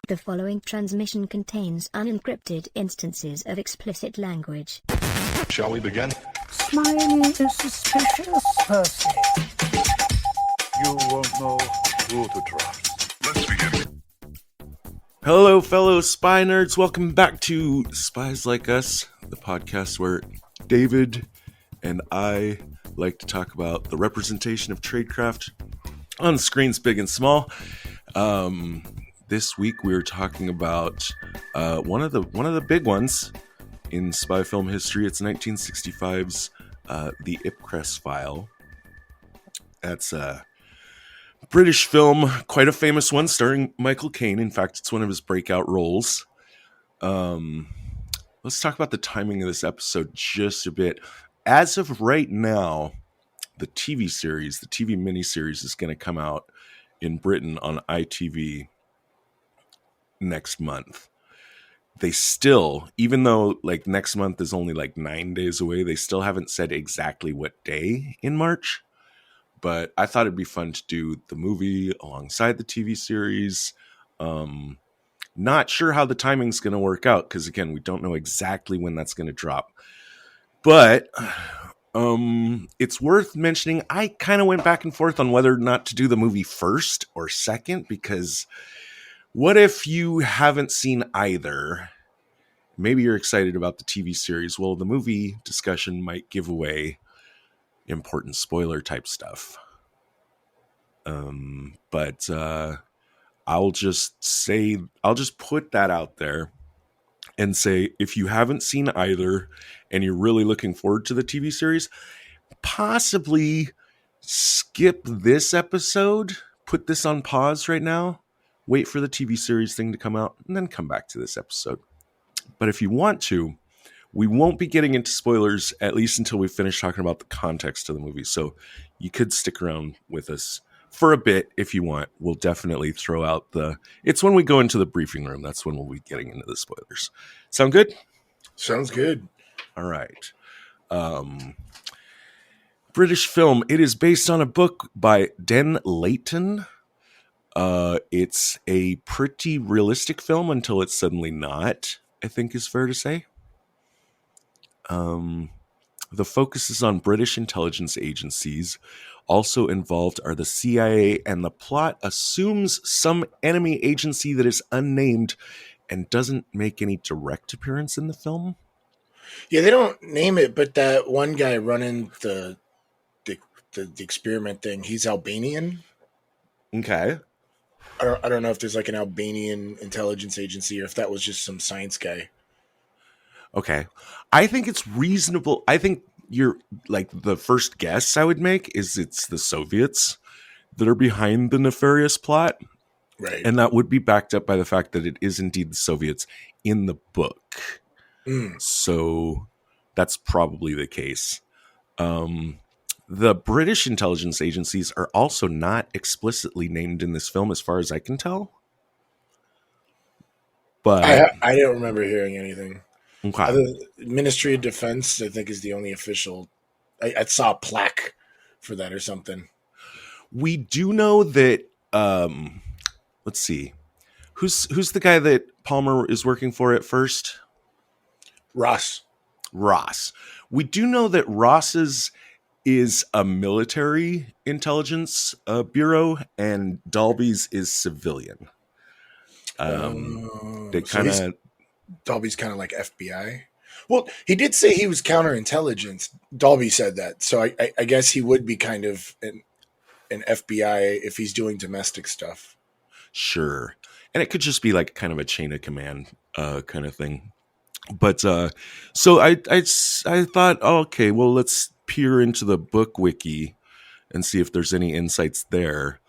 The following transmission contains unencrypted instances of explicit language. Shall we begin? Smiley is suspicious, Percy. You won't know who to trust. Let's begin. Hello, fellow spy nerds. Welcome back to Spies Like Us, the podcast where David and I like to talk about the representation of Tradecraft on screens big and small. This week we were talking about one of the big ones in spy film history. It's 1965's The Ipcress File. That's a British film, quite a famous one, starring Michael Caine. In fact, it's one of his breakout roles. Let's talk about the timing of this episode just a bit. As of right now, the TV miniseries is going to come out in Britain on ITV next month. They still, even though like next month is only like 9 days away, they still haven't said exactly what day in March. But I thought it'd be fun to do the movie alongside the TV series. Not sure how the timing's going to work out because, again, we don't know exactly when that's going to drop. But it's worth mentioning, I kind of went back and forth on whether or not to do the movie first or second, because what if you haven't seen either? Maybe you're excited about the TV series. Well, the movie discussion might give away important spoiler type stuff. But I'll just put that out there and say, if you haven't seen either and you're really looking forward to the TV series, possibly skip this episode, put this on pause right now, wait for the TV series thing to come out, and then come back to this episode. But if you want to, we won't be getting into spoilers, at least until we finish talking about the context of the movie. So you could stick around with us for a bit if you want. We'll definitely throw out it's when we go into the briefing room. That's when we'll be getting into the spoilers. Sound good? Sounds good. All right. British film. It is based on a book by Den Layton. It's a pretty realistic film until it's suddenly not, I think is fair to say. The focus is on British intelligence agencies. Also involved are the CIA, and the plot assumes some enemy agency that is unnamed and doesn't make any direct appearance in the film. Yeah, they don't name it, but that one guy running the experiment thing, he's Albanian. Okay. I don't know if there's like an Albanian intelligence agency or if that was just some science guy. Okay. I think it's reasonable. I think you're like the first guess I would make is it's the Soviets that are behind the nefarious plot. Right. And that would be backed up by the fact that it is indeed the Soviets in the book. So that's probably the case. The British intelligence agencies are also not explicitly named in this film, as far as I can tell. But I don't remember hearing anything. Okay. The Ministry of Defense, I think, is the only official. I saw a plaque for that or something. We do know that. Let's see, who's the guy that Palmer is working for at first? Ross. We do know that Ross's is a military intelligence bureau, and Dalby's is civilian. They kind of. Dalby's kind of like FBI. Well, he did say he was counterintelligence. Dalby said that. So I guess he would be kind of an FBI if he's doing domestic stuff. Sure. And it could just be like kind of a chain of command kind of thing. But so I thought, oh, okay, well, let's peer into the book wiki and see if there's any insights there.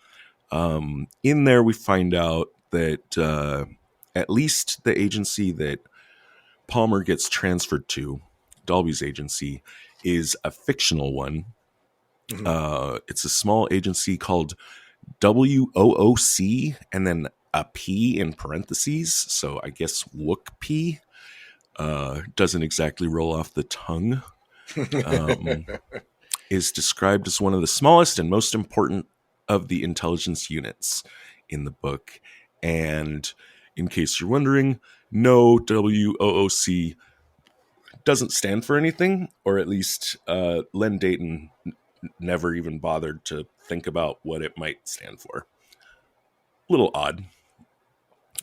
In there, we find out that at least the agency that Palmer gets transferred to, Dalby's agency, is a fictional one. Mm-hmm. It's a small agency called WOOC and then a P in parentheses. So I guess WOOC-P doesn't exactly roll off the tongue. Is described as one of the smallest and most important of the intelligence units in the book. And in case you're wondering, no, WOOC doesn't stand for anything, or at least Len Dayton never even bothered to think about what it might stand for. Little odd.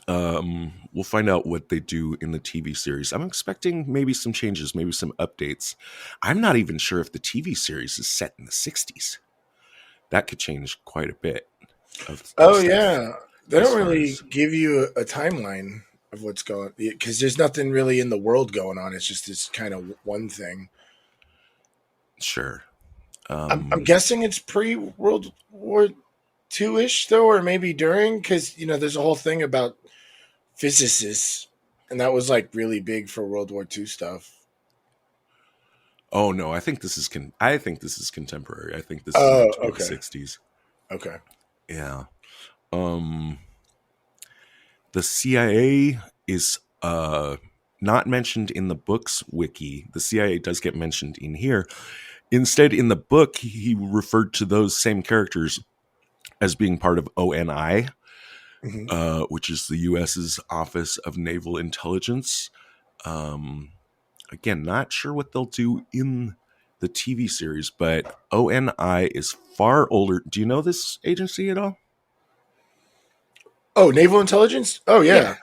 We'll find out what they do in the TV series. I'm expecting maybe some changes, maybe some updates. I'm not even sure if the TV series is set in the 60s. That could change quite a bit. Oh, yeah. They as don't far really as- give you a timeline of what's going, because there's nothing really in the world going on. It's just this kind of one thing. Sure. I'm guessing it's pre-World War II-ish, though, or maybe during, because, there's a whole thing about physicists, and that was, like, really big for World War II stuff. Oh no, I think this is contemporary. I think this is Oh, meant to be okay. the 60s. Okay. Yeah. The CIA is not mentioned in the book's wiki. The CIA does get mentioned in here. Instead, in the book, he referred to those same characters as being part of ONI, which is the U.S.'s Office of Naval Intelligence. Again, not sure what they'll do in the TV series, but ONI is far older. Do you know this agency at all? Oh, Naval Intelligence? Oh, yeah.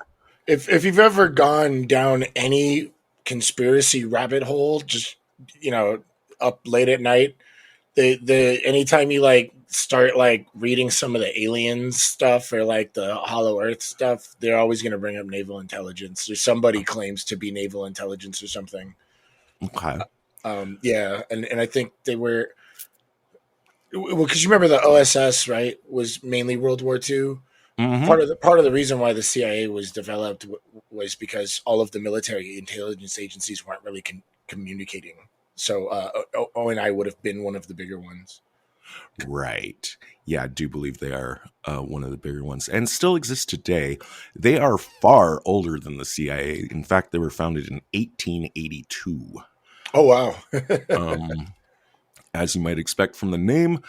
Yeah. If you've ever gone down any conspiracy rabbit hole, just, up late at night, the anytime you like start like reading some of the aliens stuff or like the Hollow Earth stuff, they're always going to bring up Naval Intelligence, or somebody claims to be Naval Intelligence or something. Okay. Yeah, and I think they were, well, because you remember the OSS, right? Was mainly World War II. Mm-hmm. Part of the reason why the CIA was developed was because all of the military intelligence agencies weren't really communicating. So ONI would have been one of the bigger ones. Right. Yeah, I do believe they are one of the bigger ones and still exist today. They are far older than the CIA. In fact, they were founded in 1882. Oh, wow. As you might expect from the name,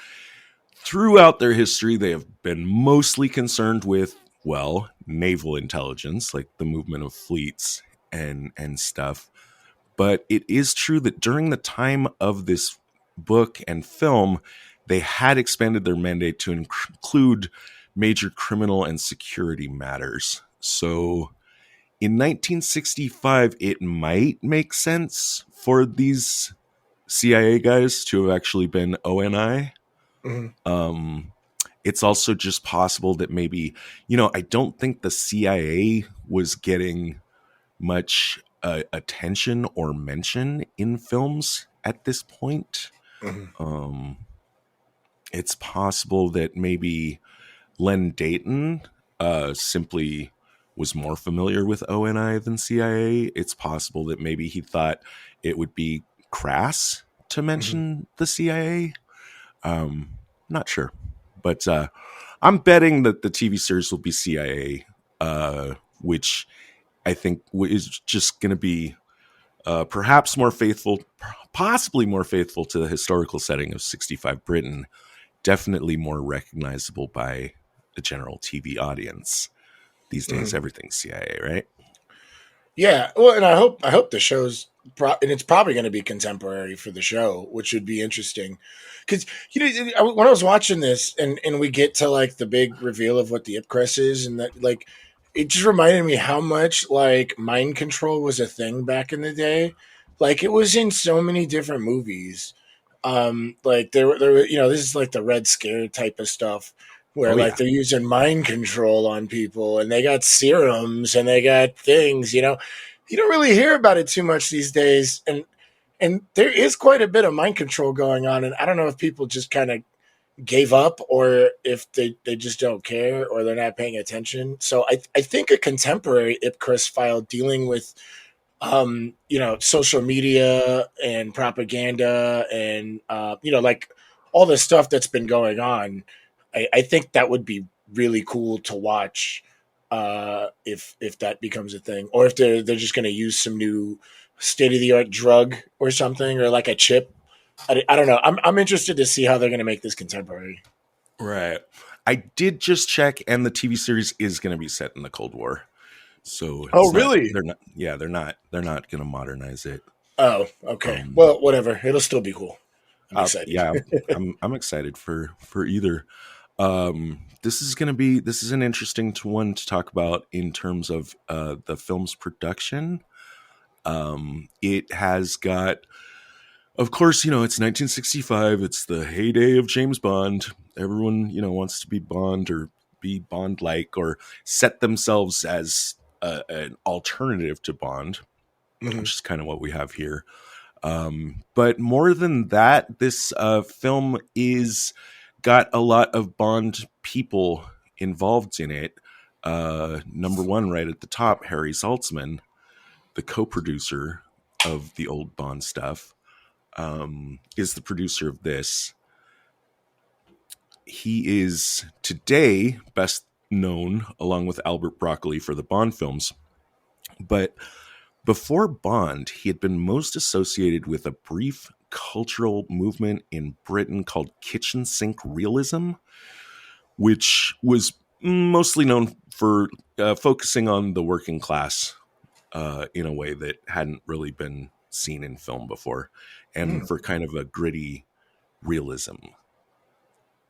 throughout their history, they have been mostly concerned with, well, naval intelligence, like the movement of fleets and stuff. But it is true that during the time of this book and film, they had expanded their mandate to include major criminal and security matters. So in 1965, it might make sense for these CIA guys to have actually been ONI. Mm-hmm. It's also just possible that maybe, I don't think the CIA was getting much attention or mention in films at this point. Mm-hmm. It's possible that maybe Len Dayton simply was more familiar with ONI than CIA. It's possible that maybe he thought it would be crass to mention the CIA. Not sure, but I'm betting that the TV series will be CIA, which I think is just going to be perhaps more faithful, possibly more faithful to the historical setting of 65 Britain, definitely more recognizable by the general TV audience. These days, everything's CIA, right? Yeah, well, and I hope the show's and it's probably going to be contemporary for the show, which would be interesting. Because when I was watching this, and we get to like the big reveal of what the Ipcress is, and that like it just reminded me how much like mind control was a thing back in the day. Like it was in so many different movies. Like there were this is like the Red Scare type of stuff where Oh, like yeah. they're using mind control on people, and they got serums and they got things. You don't really hear about it too much these days, and there is quite a bit of mind control going on, and I don't know if people just kind of gave up or if they just don't care or they're not paying attention. So I think a contemporary Ipcress file dealing with social media and propaganda and like all the stuff that's been going on, I think that would be really cool to watch if that becomes a thing, or if they're just going to use some new state of the art drug or something, or like a chip. I don't know. I'm interested to see how they're going to make this contemporary. Right. I did just check, and the TV series is going to be set in the Cold War. So Oh, it's not. really? They're not. Yeah, they're not. They're not going to modernize it. Oh, okay. Um, Well, whatever. It'll still be cool. I'm excited. yeah, I'm excited for either. This is an interesting one to talk about in terms of the film's production. It has got, of course, it's 1965. It's the heyday of James Bond. Everyone, wants to be Bond or be Bond-like or set themselves as an alternative to Bond, Mhm. which is kind of what we have here. But more than that, this film is got a lot of Bond people involved in it. Number one, right at the top, Harry Saltzman, the co-producer of the old Bond stuff, is the producer of this. He is today best known, along with Albert Broccoli, for the Bond films. But before Bond, he had been most associated with a brief cultural movement in Britain called kitchen sink realism, which was mostly known for focusing on the working class in a way that hadn't really been seen in film before, and for kind of a gritty realism,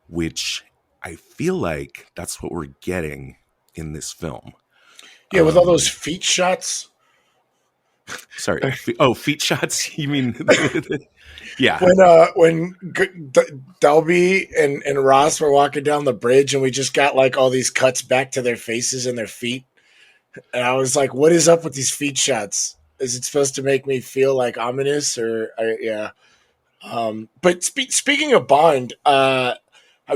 which I feel like that's what we're getting in this film. Yeah, with all those feet shots. Sorry. Feet shots? You mean? Yeah. When Delby and Ross were walking down the bridge, and we just got like all these cuts back to their faces and their feet, and I was like, "What is up with these feet shots? Is it supposed to make me feel like ominous?" Yeah. But speaking of Bond, I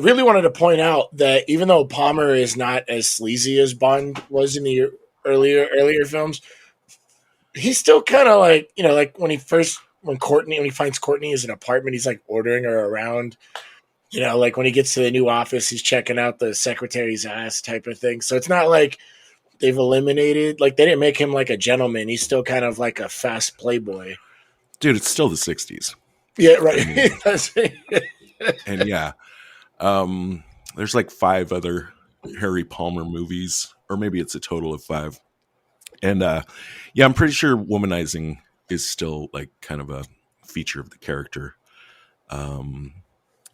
really wanted to point out that even though Palmer is not as sleazy as Bond was in the earlier films, he's still kind of like, like when he finds Courtney in an apartment, he's like ordering her around. Like when he gets to the new office, he's checking out the secretary's ass type of thing. So it's not like they've eliminated, like they didn't make him like a gentleman. He's still kind of like a fast playboy. Dude, it's still the 60s. Yeah, right. I mean, and yeah, there's like 5 other Harry Palmer movies, or maybe it's a total of 5. And yeah, I'm pretty sure womanizing is still like kind of a feature of the character.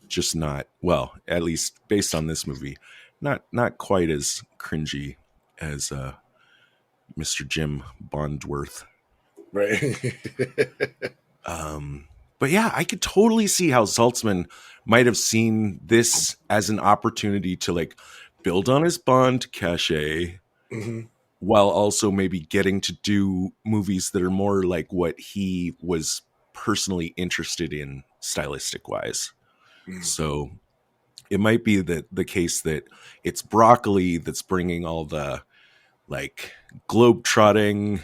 Just not, well, at least based on this movie, not quite as cringy as Mr. Jim Bondworth. Right. But yeah, I could totally see how Saltzman might have seen this as an opportunity to like build on his Bond cachet, while also maybe getting to do movies that are more like what he was personally interested in stylistic wise. So it might be the case that it's Broccoli that's bringing all the like globe-trotting,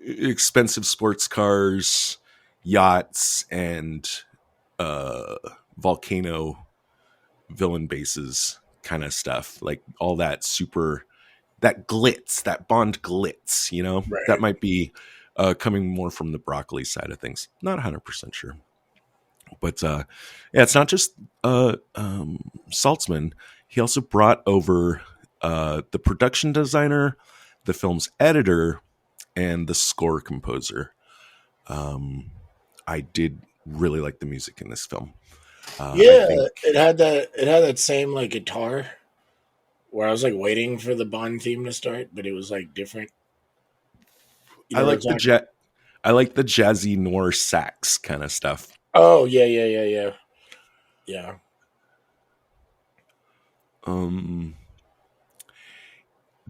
expensive sports cars, yachts, and volcano villain bases kind of stuff, like all that that glitz, that Bond glitz, Right. that might be coming more from the Broccoli side of things. Not 100% sure. But yeah, it's not just Saltzman. He also brought over the production designer, the film's editor, and the score composer. I did really like the music in this film. Yeah, it had that same like guitar where I was like waiting for the Bond theme to start, but it was like different. I like I like the jazzy noir sax kind of stuff. Oh yeah.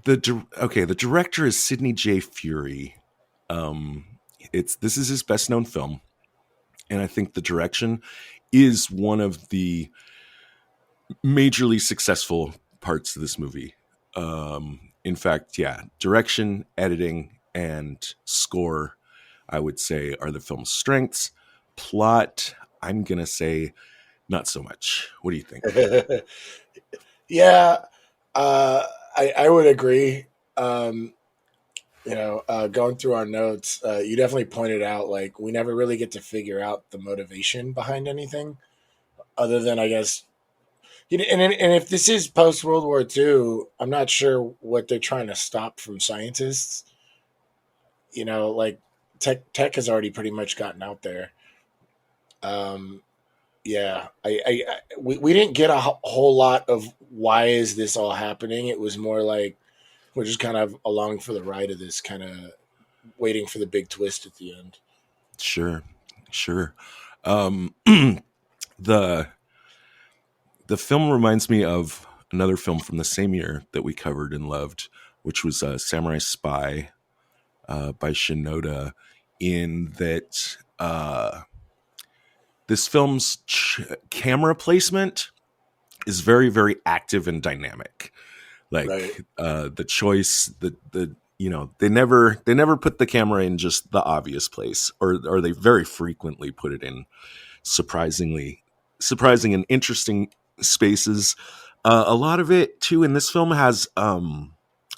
The director is Sidney J. Furie. This is his best known film, and I think the direction is one of the majorly successful parts of this movie. In fact, yeah, direction, editing, and score, I would say, are the film's strengths. Plot, I'm gonna say, not so much. What do you think? Yeah, I would agree. Going through our notes, you definitely pointed out like we never really get to figure out the motivation behind anything, other than I guess, And if this is post World War II, I'm not sure what they're trying to stop from scientists. Like tech has already pretty much gotten out there. Yeah, we didn't get a whole lot of why is this all happening. It was more like we're just kind of along for the ride of this, kind of waiting for the big twist at the end. Sure. The film reminds me of another film from the same year that we covered and loved, which was Samurai Spy by Shinoda, in that this film's camera placement is very, very active and dynamic. Like Right. The choice, they never put the camera in just the obvious place, or they very frequently put it in surprising and interesting spaces. A lot of it too in this film has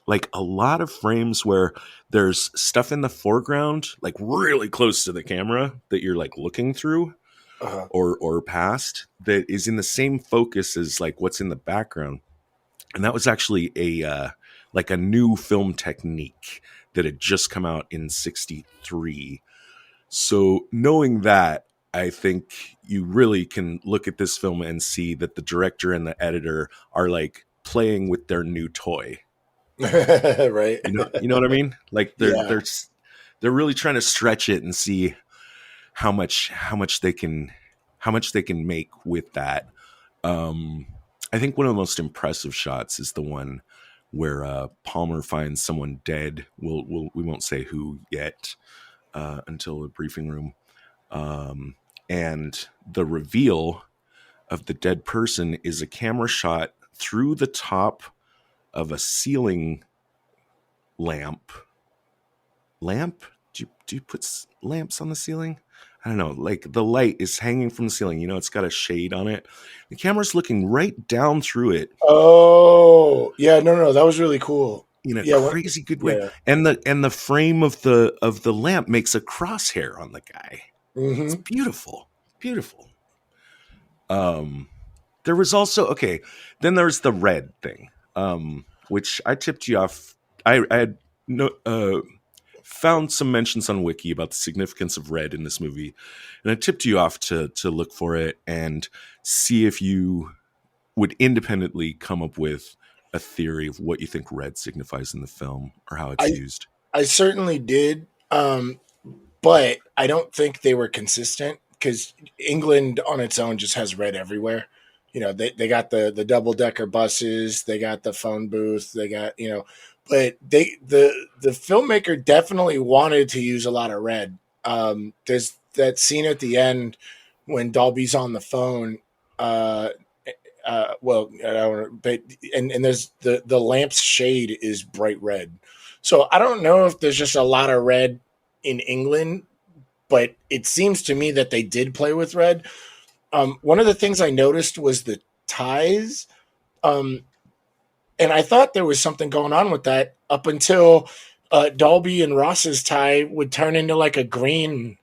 like a lot of frames where there's stuff in the foreground, like really close to the camera that you're like looking through Uh-huh. or past, that is in the same focus as like what's in the background. And that was actually a new film technique that had just come out in 1963. So knowing that, I think you really can look at this film and see that the director and the editor are like playing with their new toy. Right. You know what I mean? Like they're really trying to stretch it and see how much they can make with that. I think one of the most impressive shots is the one where Palmer finds someone dead. We won't say who yet until the briefing room. And the reveal of the dead person is a camera shot through the top of a ceiling lamp. Do you put lamps on the ceiling? I don't know. Like the light is hanging from the ceiling. It's got a shade on it. The camera's looking right down through it. Oh, yeah. No, that was really cool. In a crazy good way. Yeah. And the frame of the lamp makes a crosshair on the guy. Mm-hmm. It's beautiful. There was also then there's the red thing, which I tipped you off. I had found some mentions on Wiki about the significance of red in this movie, and I tipped you off to look for it and see if you would independently come up with a theory of what you think red signifies in the film or how it's used. I certainly did, but I don't think they were consistent, because England on its own just has red everywhere. They got the double-decker buses, they got the phone booth, they got, but the filmmaker definitely wanted to use a lot of red. There's that scene at the end when Dolby's on the phone. Well, I don't, but and there's the lamp's shade is bright red. So I don't know if there's just a lot of red in England, but it seems to me that they did play with red. One of the things I noticed was the ties. And I thought there was something going on with that up until Dolby and Ross's tie would turn into like a green.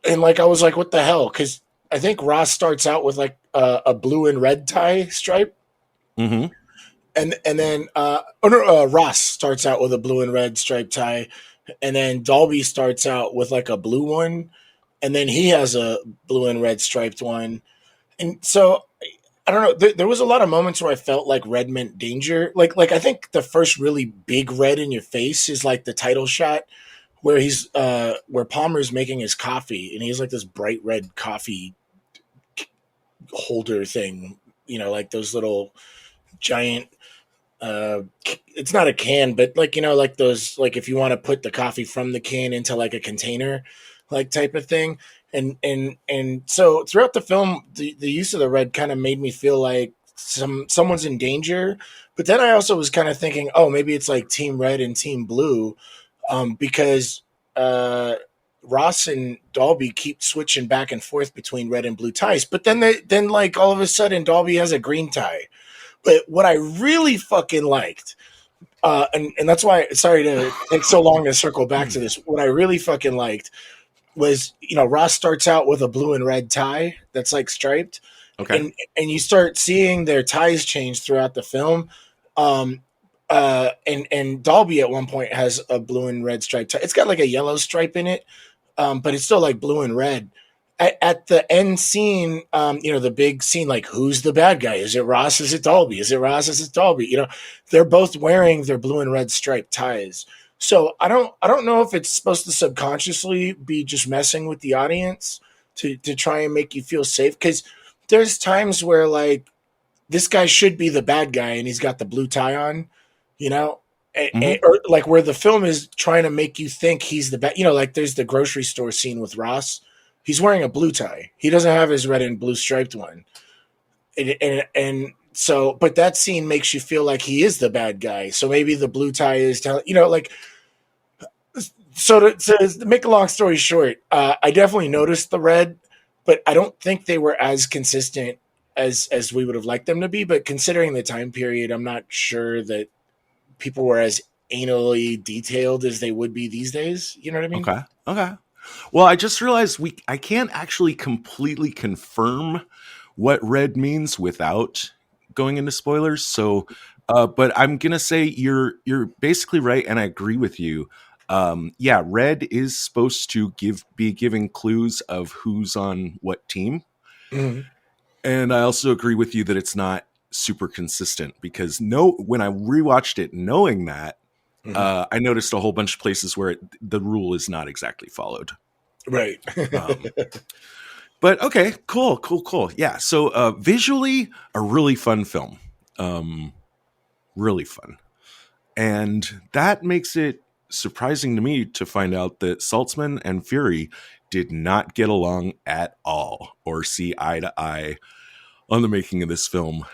And like I was like, what the hell? Because I think Ross starts out with like a blue and red tie stripe. Mm-hmm. And then Ross starts out with a blue and red striped tie. And then Dolby starts out with like a blue one. And then he has a blue and red striped one. And so I don't know. There was a lot of moments where I felt like red meant danger. Like I think the first really big red in your face is like the title shot where where Palmer's making his coffee and he has like this bright red coffee holder thing, like those little giant, it's not a can, but like, like those, like if you want to put the coffee from the can into like a container, like type of thing. And so throughout the film, the use of the red kind of made me feel like someone's in danger. But then I also was kind of thinking, oh, maybe it's like Team Red and Team Blue, because Ross and Dolby keep switching back and forth between red and blue ties. But then like all of a sudden, Dolby has a green tie. But what I really fucking liked, and that's why, sorry to take so long to circle back to this. What I really fucking liked was, Ross starts out with a blue and red tie that's like striped. Okay. and you start seeing their ties change throughout the film. Um, and Dalby at one point has a blue and red stripe tie. It's got like a yellow stripe in it, but it's still like blue and red. At the end scene, the big scene, like who's the bad guy? Is it Ross? Is it Dalby? Is it Ross? Is it Dalby? They're both wearing their blue and red striped ties. So I don't know if it's supposed to subconsciously be just messing with the audience to try and make you feel safe, because there's times where like this guy should be the bad guy and he's got the blue tie on, or like where the film is trying to make you think he's the bad. Like there's the grocery store scene with Ross. He's wearing a blue tie. He doesn't have his red and blue striped one. And so, but that scene makes you feel like he is the bad guy. So maybe the blue tie is telling, so to make a long story short, I definitely noticed the red, but I don't think they were as consistent as we would have liked them to be. But considering the time period, I'm not sure that people were as anally detailed as they would be these days. You know what I mean? Okay. Well, I just realized I can't actually completely confirm what red means without going into spoilers. So, but I'm gonna say you're basically right, and I agree with you. Red is supposed to be giving clues of who's on what team, and I also agree with you that it's not super consistent, because when I rewatched it, knowing that. I noticed a whole bunch of places where the rule is not exactly followed. Right. But okay, cool. Yeah. So visually, a really fun film. Really fun. And that makes it surprising to me to find out that Saltzman and Fury did not get along at all or see eye to eye on the making of this film.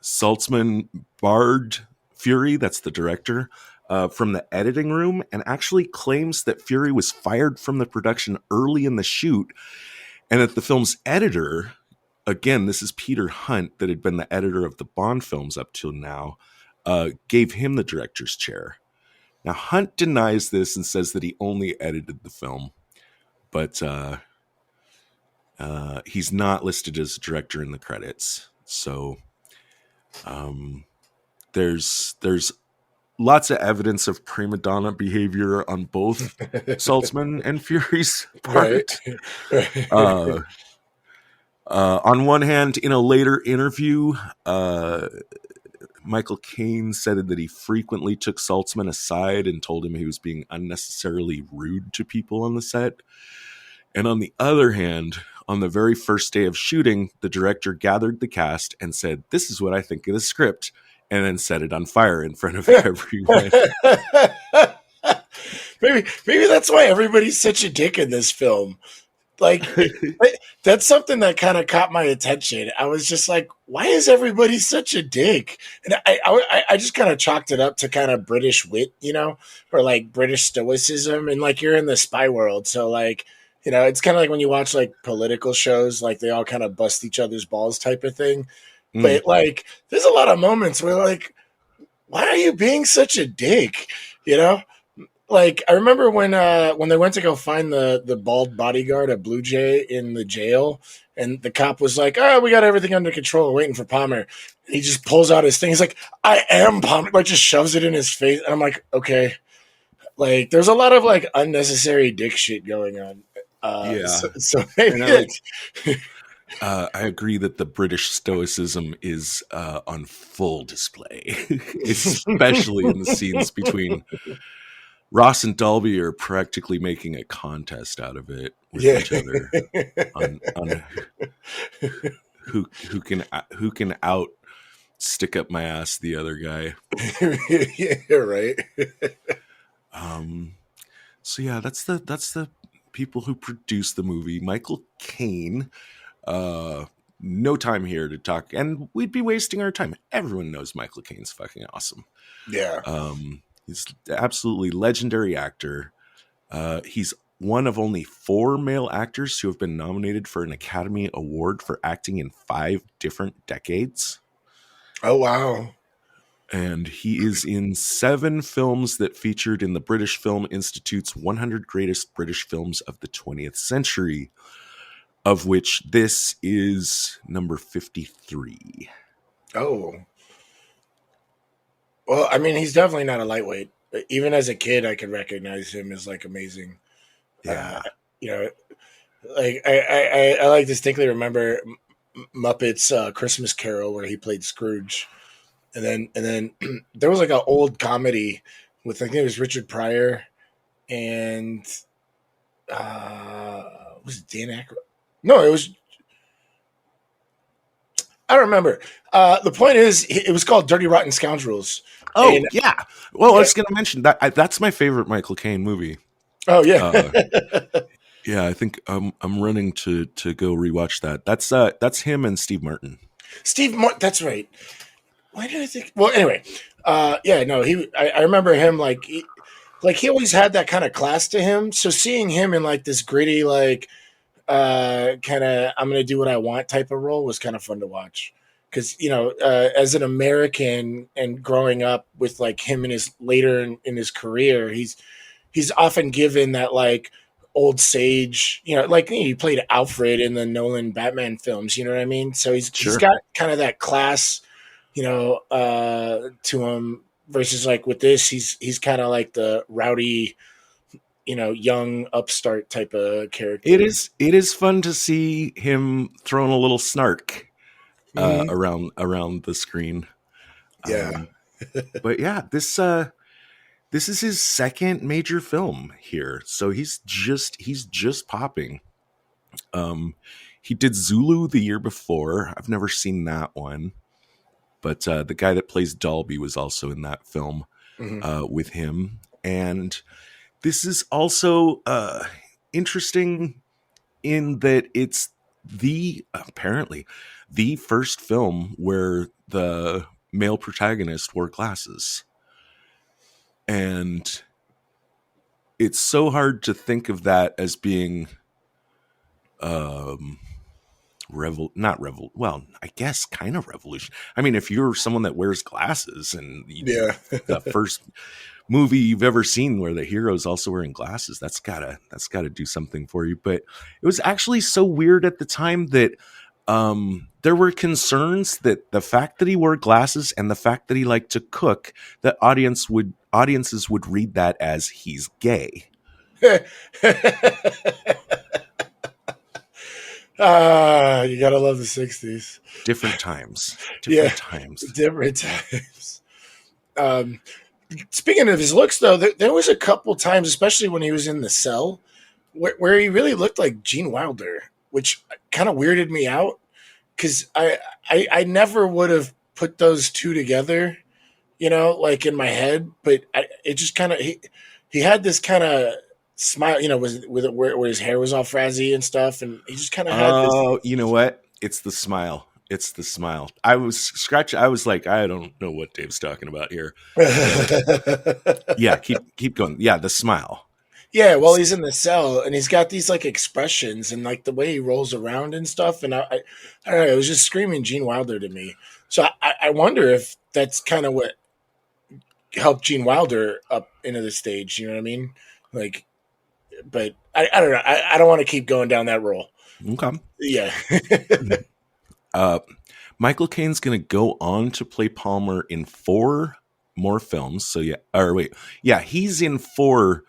Saltzman barred Fury, that's the director, from the editing room, and actually claims that Fury was fired from the production early in the shoot, and that the film's editor, again, this is Peter Hunt, that had been the editor of the Bond films up till now, gave him the director's chair. Now, Hunt denies this and says that he only edited the film, but he's not listed as a director in the credits. So there's lots of evidence of prima donna behavior on both Saltzman and Fury's part. Right. On one hand, in a later interview, Michael Caine said that he frequently took Saltzman aside and told him he was being unnecessarily rude to people on the set. And on the other hand, on the very first day of shooting, the director gathered the cast and said, "This is what I think of the script," and then set it on fire in front of everyone. maybe that's why everybody's such a dick in this film. Like, that's something that kind of caught my attention. I was just like, why is everybody such a dick? And I just kind of chalked it up to kind of British wit, or like British stoicism. And like, you're in the spy world. So like, it's kind of like when you watch like political shows, like they all kind of bust each other's balls type of thing. But like, there's a lot of moments where like, why are you being such a dick? Like, I remember when they went to go find the bald bodyguard at Blue Jay in the jail, and the cop was like, "Oh, we got everything under control. We're waiting for Palmer." And he just pulls out his thing. He's like, "I am Palmer," like just shoves it in his face. And I'm like, okay. Like, there's a lot of like unnecessary dick shit going on. So maybe I agree that the British stoicism is on full display, especially in the scenes between Ross and Dalby are practically making a contest out of it with each other on who can out stick up my ass the other guy. Yeah, right. So yeah, that's the people who produced the movie. Michael Caine. No time here to talk, and we'd be wasting our time. Everyone knows Michael Caine's fucking awesome. Yeah. He's an absolutely legendary actor. He's one of only 4 male actors who have been nominated for an Academy Award for acting in 5 different decades. Oh, wow. And he is in 7 films that featured in the British Film Institute's 100 Greatest British Films of the 20th Century. of which this is number 53. Oh. Well, I mean, he's definitely not a lightweight. Even as a kid, I could recognize him as like amazing. Yeah. You know, like I like distinctly remember Muppets Christmas Carol where he played Scrooge, and then there was like an old comedy with I think it was Richard Pryor and was it Dan Aykroyd? No, it was. I don't remember. The point is, it was called Dirty Rotten Scoundrels. Oh, And, yeah. Well, yeah. I was going to mention that that's my favorite Michael Caine movie. Oh yeah. Yeah, I think I'm running to go rewatch that. That's him and Steve Martin. Steve Martin. That's right. Why did I think? Well, anyway. Yeah. No. I remember him like he always had that kind of class to him. So seeing him in like this gritty like kind of I'm gonna do what I want type of role was kind of fun to watch. Because as an American and growing up with like him in his later in his career, he's often given that like old sage, like he played Alfred in the Nolan Batman films, you know what I mean? So he's got kind of that class, to him versus like with this, he's kind of like the rowdy, young upstart type of character. It is fun to see him throwing a little snark around the screen. Yeah. But yeah, this is his second major film here. So he's just popping. He did Zulu the year before. I've never seen that one. But the guy that plays Dalby was also in that film with him. And this is also interesting in that it's apparently the first film where the male protagonist wore glasses. And it's so hard to think of that as being I guess kind of revolution. I mean, if you're someone that wears glasses and the first movie you've ever seen where the hero's also wearing glasses, that's gotta do something for you. But it was actually so weird at the time that there were concerns that the fact that he wore glasses and the fact that he liked to cook, that audiences would read that as he's gay. You gotta love the 60s. Different times. Different times. Speaking of his looks, though, there was a couple times, especially when he was in The Cell, where he really looked like Gene Wilder, which kind of weirded me out because I never would have put those two together, like in my head. But it just kind of he had this kind of smile, where his hair was all frizzy and stuff, and he just kind of had this. Oh, you know what? It's the smile. It's the smile. I was scratching. I was like, I don't know what Dave's talking about here. Yeah, keep going. Yeah, the smile. Yeah, well, he's in The Cell, and he's got these like expressions and like the way he rolls around and stuff. And I don't know, it was just screaming Gene Wilder to me. So I wonder if that's kind of what helped Gene Wilder up into the stage. You know what I mean? Like, but I don't know. I don't want to keep going down that road. Okay. Yeah. Michael Caine's going to go on to play Palmer in 4 more films. So yeah, he's in 4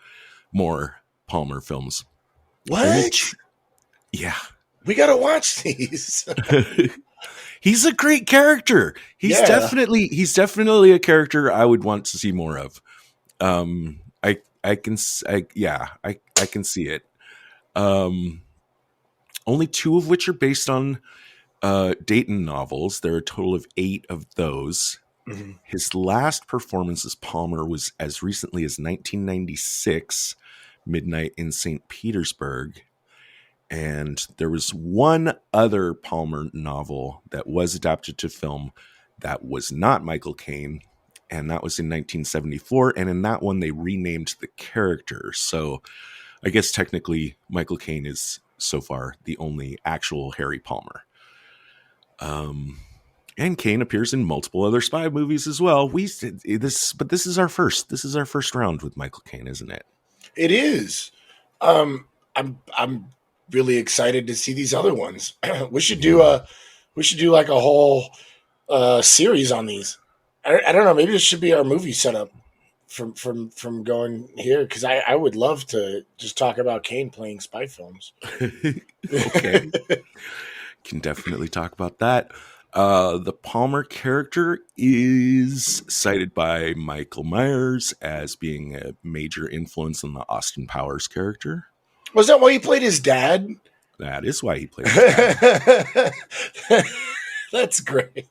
more Palmer films. What? Yeah. We got to watch these. He's a great character. He's definitely a character I would want to see more of. I can see it. Only 2 of which are based on Dayton novels. There are a total of 8 of those. Mm-hmm. His last performance as Palmer was as recently as 1996, Midnight in St. Petersburg. And there was one other Palmer novel that was adapted to film that was not Michael Caine, and that was in 1974. And in that one, they renamed the character. So I guess technically Michael Caine is so far the only actual Harry Palmer. And Caine appears in multiple other spy movies as well. This is our first. This is our first round with Michael Caine, isn't it? It is. I'm really excited to see these other ones. we should do like a whole series on these. I don't know. Maybe this should be our movie setup from going here, because I would love to just talk about Caine playing spy films. Okay. Can definitely talk about that. The Palmer character is cited by Michael Myers as being a major influence on the Austin Powers character. Was that why he played his dad? That is why he played his dad. That's great.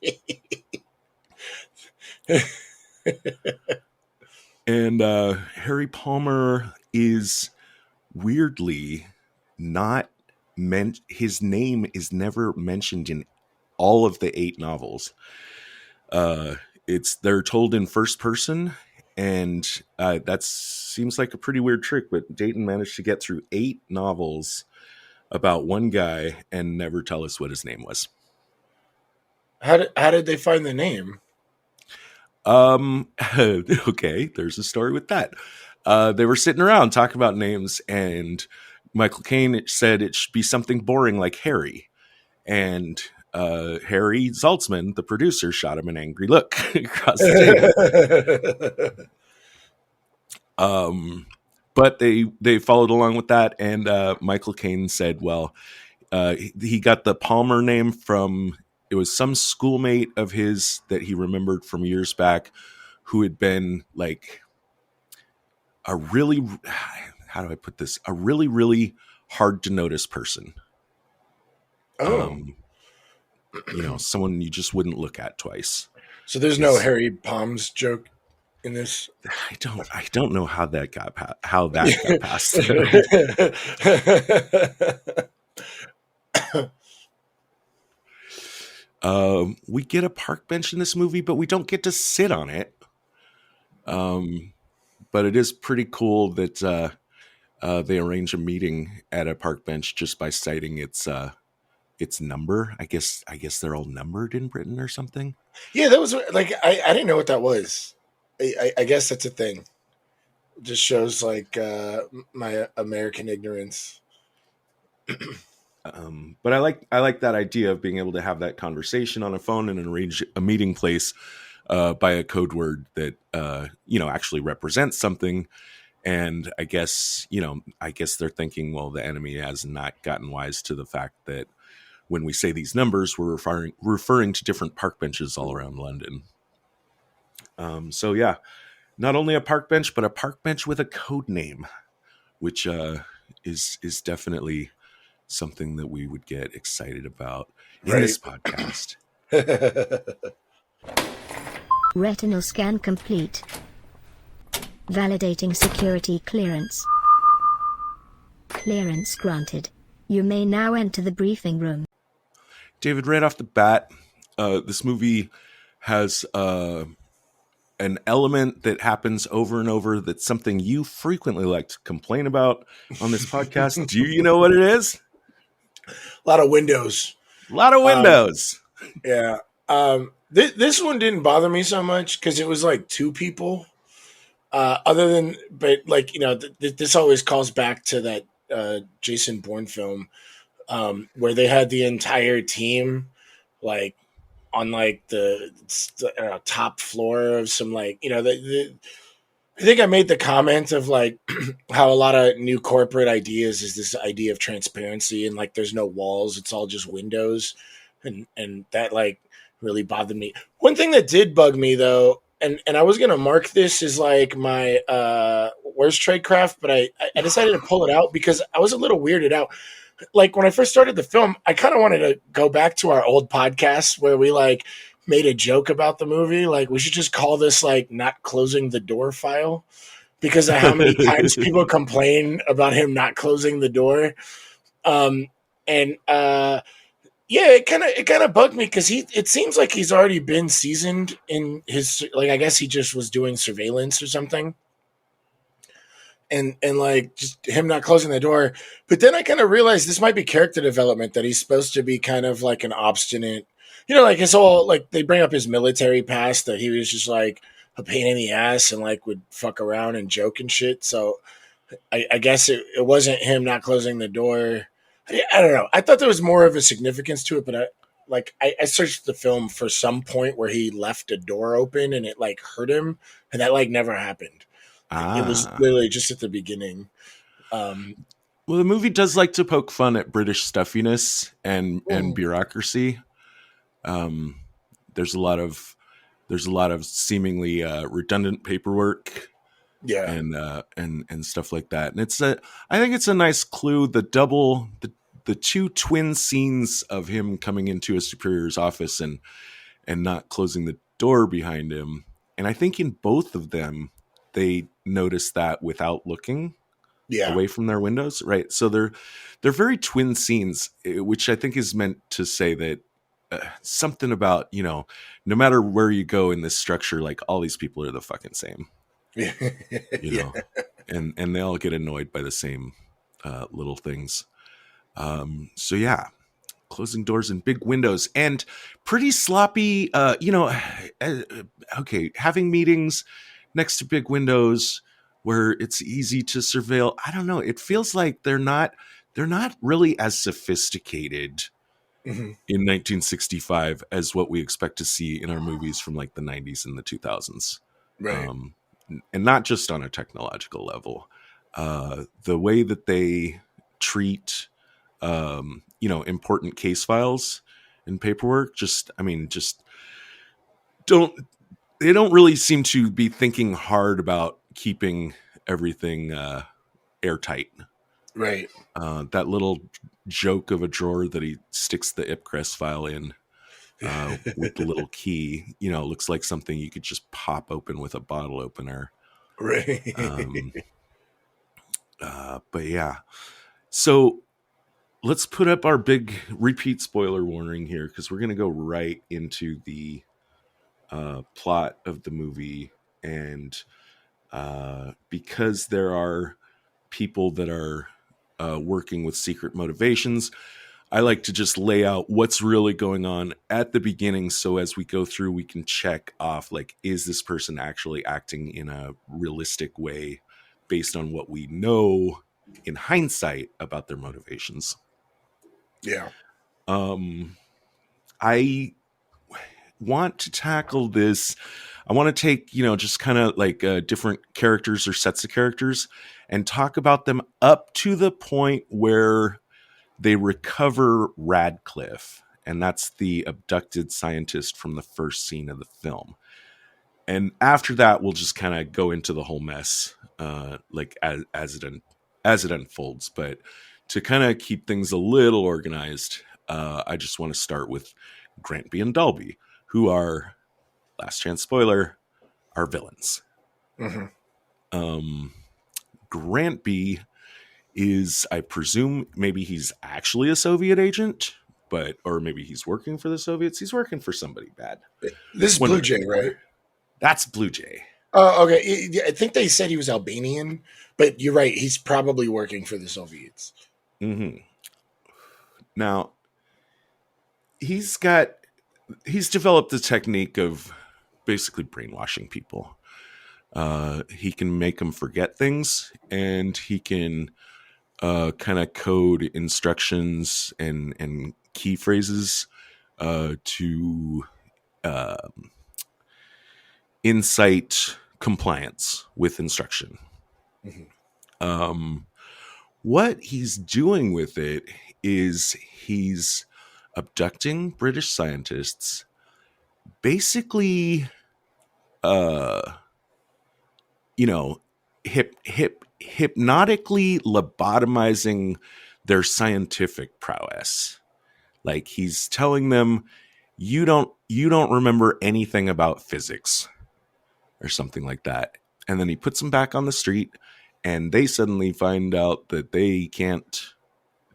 And Harry Palmer is weirdly not meant. His name is never mentioned in all of the 8 novels. They're told in first person, and that seems like a pretty weird trick. But Dayton managed to get through 8 novels about one guy and never tell us what his name was. How did they find the name? Okay, there's a story with that. They were sitting around talking about names, and Michael Caine said it should be something boring like Harry. And Harry Saltzman, the producer, shot him an angry look across the table. But they followed along with that, and Michael Caine said, well, he got the Palmer name from... It was some schoolmate of his that he remembered from years back who had been like a really, how do I put this? A really, really hard to notice person. Oh. Someone you just wouldn't look at twice. So there's no Harry Palms joke in this? I don't know how that got passed. We get a park bench in this movie, but we don't get to sit on it. But it is pretty cool that they arrange a meeting at a park bench just by citing its number. I guess they're all numbered in Britain or something. Yeah, that was like I didn't know what that was. I guess that's a thing. It just shows like my American ignorance. But I like that idea of being able to have that conversation on a phone and arrange a meeting place by a code word that actually represents something. And I guess they're thinking, well, the enemy has not gotten wise to the fact that when we say these numbers, we're referring to different park benches all around London. So yeah, not only a park bench, but a park bench with a code name, which is definitely something that we would get excited about in this podcast. Retinal scan complete. Validating security clearance. Clearance granted. You may now enter the briefing room. David, right off the bat, this movie has an element that happens over and over that's something you frequently like to complain about on this podcast. Do you know what it is? A lot of windows. Yeah. This one didn't bother me so much because it was like 2 people. This always calls back to that Jason Bourne film where they had the entire team like on like the top floor of some like I think I made the comment of like how a lot of new corporate ideas is this idea of transparency and like there's no walls, it's all just windows, and that like really bothered me. One thing that did bug me though, and I was gonna mark this as like my where's Tradecraft, but I decided to pull it out because I was a little weirded out. Like when I first started the film, I kind of wanted to go back to our old podcast where we like made a joke about the movie. Like we should just call this like not closing the door file because of how many times people complain about him not closing the door. It kind of bugged me because it seems like he's already been seasoned in his, like, I guess he just was doing surveillance or something. And like just him not closing the door. But then I kind of realized this might be character development, that he's supposed to be kind of like an obstinate, like his whole, like they bring up his military past, that he was just like a pain in the ass and like would fuck around and joke and shit. So I guess it wasn't him not closing the door. I don't know. I thought there was more of a significance to it, but I searched the film for some point where he left a door open and it like hurt him, and that like never happened. It was Ah. literally just at the beginning. Um, Well, the movie does like to poke fun at British stuffiness and bureaucracy. Um, there's a lot of seemingly redundant paperwork yeah, and stuff like that. And I think it's a nice clue. The two twin scenes of him coming into a superior's office and not closing the door behind him. And I think in both of them, they notice that without looking yeah, away from their windows, right? So they're very twin scenes, which I think is meant to say that something about, no matter where you go in this structure, like all these people are the fucking same, yeah, you know, and they all get annoyed by the same little things. So yeah, closing doors and big windows and pretty sloppy, okay, having meetings next to big windows where it's easy to surveil. I don't know. It feels like they're not really as sophisticated hmm in 1965 as what we expect to see in our movies from like the 90s and the 2000s. right, Um, and not just on a technological level. The way that they treat, important case files and paperwork, just don't, they don't really seem to be thinking hard about keeping everything airtight. right. That little joke of a drawer that he sticks the Ipcress file in with the little key, looks like something you could just pop open with a bottle opener. Right. Um, but yeah, so let's put up our big repeat spoiler warning here because we're going to go right into the plot of the movie. And because there are people that are working with secret motivations, I like to just lay out what's really going on at the beginning. So as we go through, we can check off, like, is this person actually acting in a realistic way based on what we know in hindsight about their motivations. Yeah. I want to tackle this. I want to take, just kind of like different characters or sets of characters and talk about them up to the point where they recover Radcliffe, and that's the abducted scientist from the first scene of the film. And after that, we'll just kind of go into the whole mess, like as it unfolds. But to kind of keep things a little organized, I just want to start with Grantby and Dalby, who are, last chance spoiler, are villains. hmm Grantby is, I presume, maybe he's actually a Soviet agent, or maybe he's working for the Soviets. He's working for somebody bad. This is One Blue way or Jay, the right? other. That's Blue Jay. Oh, okay. I think they said he was Albanian, but you're right. He's probably working for the Soviets. Mm-hmm. Now, he's developed the technique of basically brainwashing people. He can make them forget things, and he can kind of code instructions and key phrases to incite compliance with instruction. hmm What he's doing with it is he's abducting British scientists, basically, hypnotically lobotomizing their scientific prowess. Like, he's telling them, you don't remember anything about physics or something like that. And then he puts them back on the street, and they suddenly find out that they can't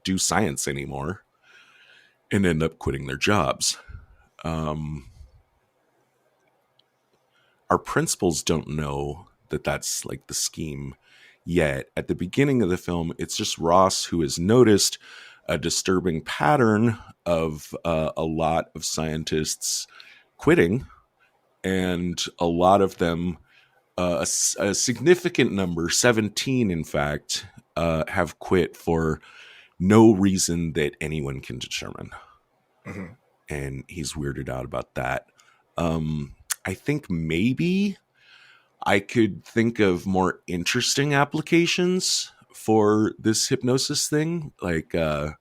do science anymore and end up quitting their jobs. Our principals don't know that that's like the scheme yet. At the beginning of the film, it's just Ross who has noticed a disturbing pattern of a lot of scientists quitting, and a lot of them, a significant number, 17 in fact, have quit for no reason that anyone can determine. Mm-hmm. And he's weirded out about that. I think maybe I could think of more interesting applications for this hypnosis thing. Like, I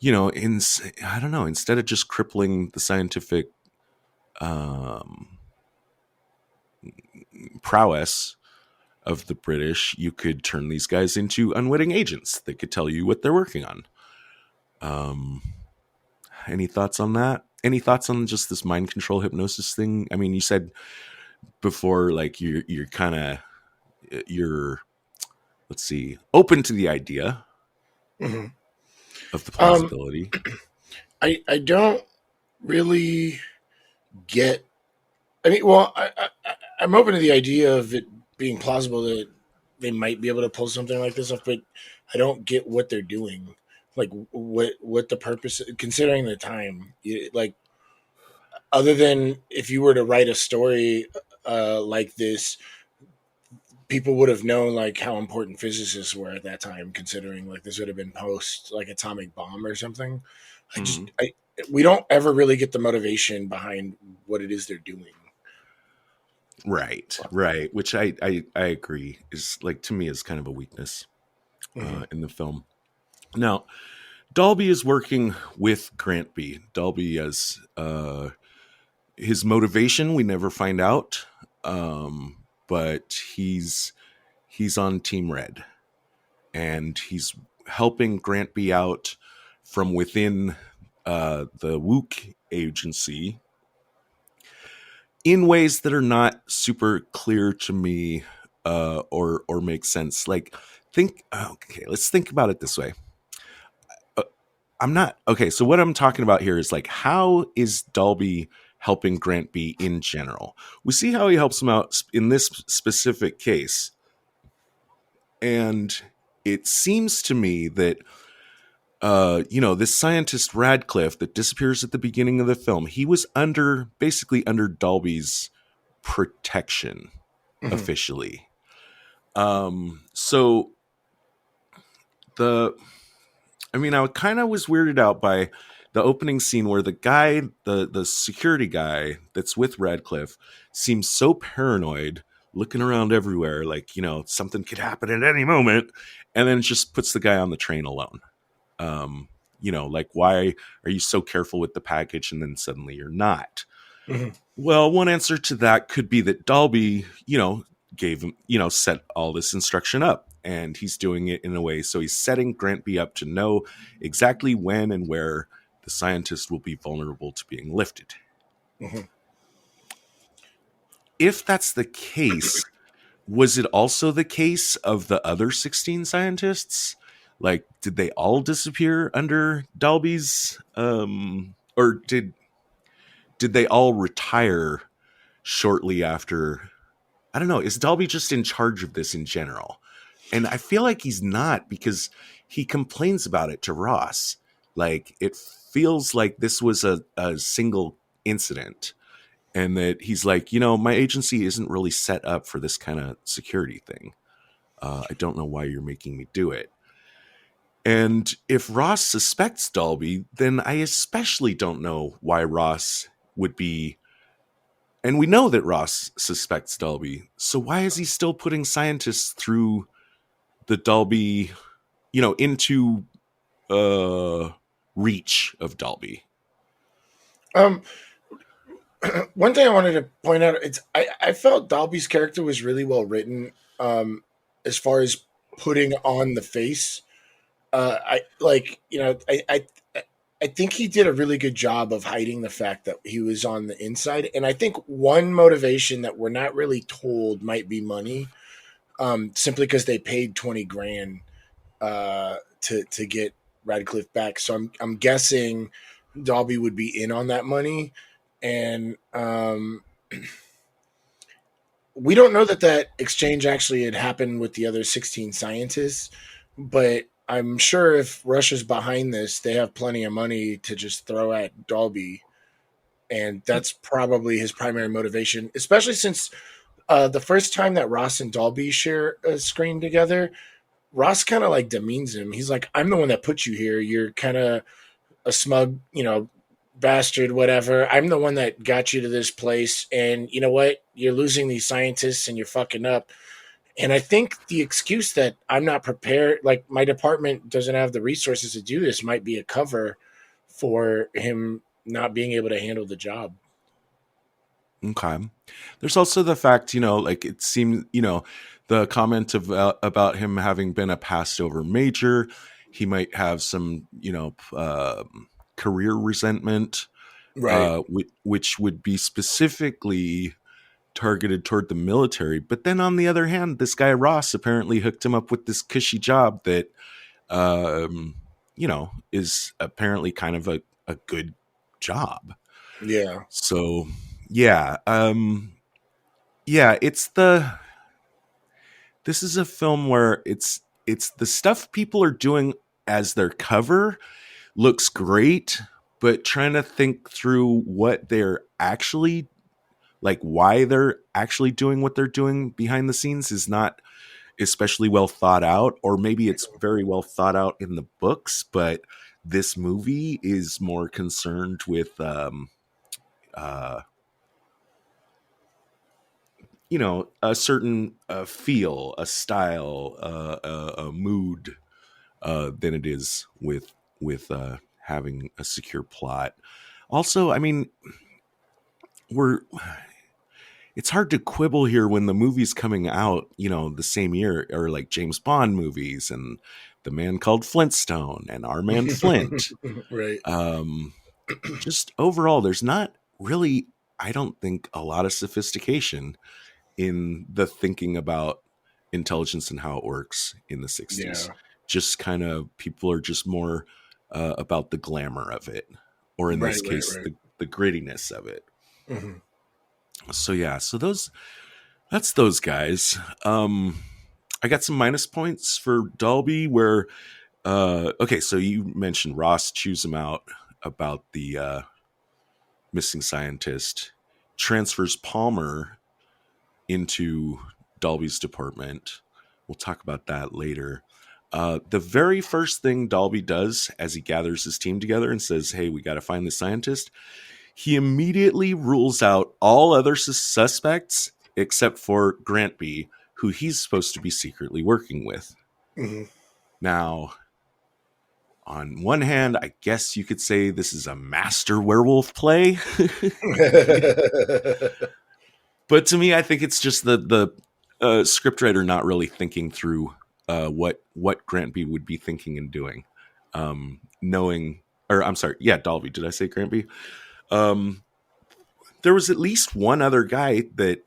don't know, instead of just crippling the scientific prowess of the British, you could turn these guys into unwitting agents that could tell you what they're working on. Any thoughts on that? Any thoughts on just this mind control hypnosis thing? I mean, you said before, like you're kind of let's see, open to the idea Mm-hmm. of the plausibility. I don't really get. I mean, well, I'm open to the idea of it being plausible that they might be able to pull something like this off, but I don't get what they're doing. Like, what the purpose, considering the time, like, other than if you were to write a story like this, people would have known like how important physicists were at that time, considering like this would have been post like atomic bomb or something. We don't ever really get the motivation behind what it is they're doing. Right. Which I agree is, like, to me is kind of a weakness in the film. Now, Dalby is working with Grantby. Dalby as his motivation we never find out, but he's on Team Red, and he's helping Grantby out from within the Wook agency in ways that are not super clear to me or make sense. Like, let's think about it this way. So what I'm talking about here is like, how is Dalby helping Grantby in general? We see how he helps him out in this specific case, and it seems to me that this scientist Radcliffe that disappears at the beginning of the film, he was basically under Dalby's protection officially. I kind of was weirded out by the opening scene where the guy, the security guy that's with Radcliffe, seems so paranoid, looking around everywhere, like, something could happen at any moment, and then just puts the guy on the train alone. Like, why are you so careful with the package and then suddenly you're not? Mm-hmm. Well, one answer to that could be that Dalby, gave him, set all this instruction up, and he's doing it in a way so he's setting Grantby up to know exactly when and where the scientist will be vulnerable to being lifted. Mm-hmm. If that's the case, was it also the case of the other 16 scientists? Like, did they all disappear under Dalby's, or did they all retire shortly after? I don't know. Is Dalby just in charge of this in general? And I feel like he's not, because he complains about it to Ross. Like, it feels like this was a single incident, and that he's like, my agency isn't really set up for this kind of security thing. I don't know why you're making me do it. And if Ross suspects Dalby, then I especially don't know why Ross would be. And we know that Ross suspects Dalby. So why is he still putting scientists through the Dalby, into reach of Dalby? One thing I wanted to point out, I felt Dalby's character was really well written, as far as putting on the face. I think he did a really good job of hiding the fact that he was on the inside. And I think one motivation that we're not really told might be money, simply because they paid $20,000 to get Radcliffe back. So I'm guessing Dalby would be in on that money. And we don't know that exchange actually had happened with the other 16 scientists, but I'm sure if Russia's behind this, they have plenty of money to just throw at Dalby, and that's probably his primary motivation, especially since the first time that Ross and Dalby share a screen together, Ross kind of like demeans him. He's like, I'm the one that put you here. You're kind of a smug, bastard, whatever. I'm the one that got you to this place. And you know what? You're losing these scientists and you're fucking up. And I think the excuse that I'm not prepared, like my department doesn't have the resources to do this, might be a cover for him not being able to handle the job. Okay. There's also the fact, like it seems, the comment of about him having been a passed over major, he might have some, career resentment, Right. which would be specifically targeted toward the military. But then on the other hand, this guy Ross apparently hooked him up with this cushy job that, is apparently kind of a good job. Yeah. So yeah, this is a film where it's the stuff people are doing as their cover looks great, but trying to think through what they're actually, like why they're actually doing what they're doing behind the scenes is not especially well thought out, or maybe it's very well thought out in the books, but this movie is more concerned with a certain feel, a style, a mood than it is with having a secure plot. Also, I mean, it's hard to quibble here when the movie's coming out, the same year, or like James Bond movies and The Man Called Flintstone and Our Man Flint. Right. Just overall, there's not really, I don't think, a lot of sophistication in the thinking about intelligence and how it works in the 60s. Yeah. Just kind of, people are just more about the glamour of it, or in this case, the grittiness of it. Mm-hmm. So yeah, that's those guys. I got some minus points for Dalby where, okay, so you mentioned Ross chews him out about the missing scientist, transfers Palmer into Dalby's department. We'll talk about that later. The very first thing Dalby does as he gathers his team together and says, hey, we got to find the scientist, he immediately rules out all other suspects except for Grantby, who he's supposed to be secretly working with. Mm-hmm. Now, on one hand, I guess you could say this is a master werewolf play. But to me, I think it's just the scriptwriter not really thinking through what Grantby would be thinking and doing. Dalby, did I say Grantby? There was at least one other guy that,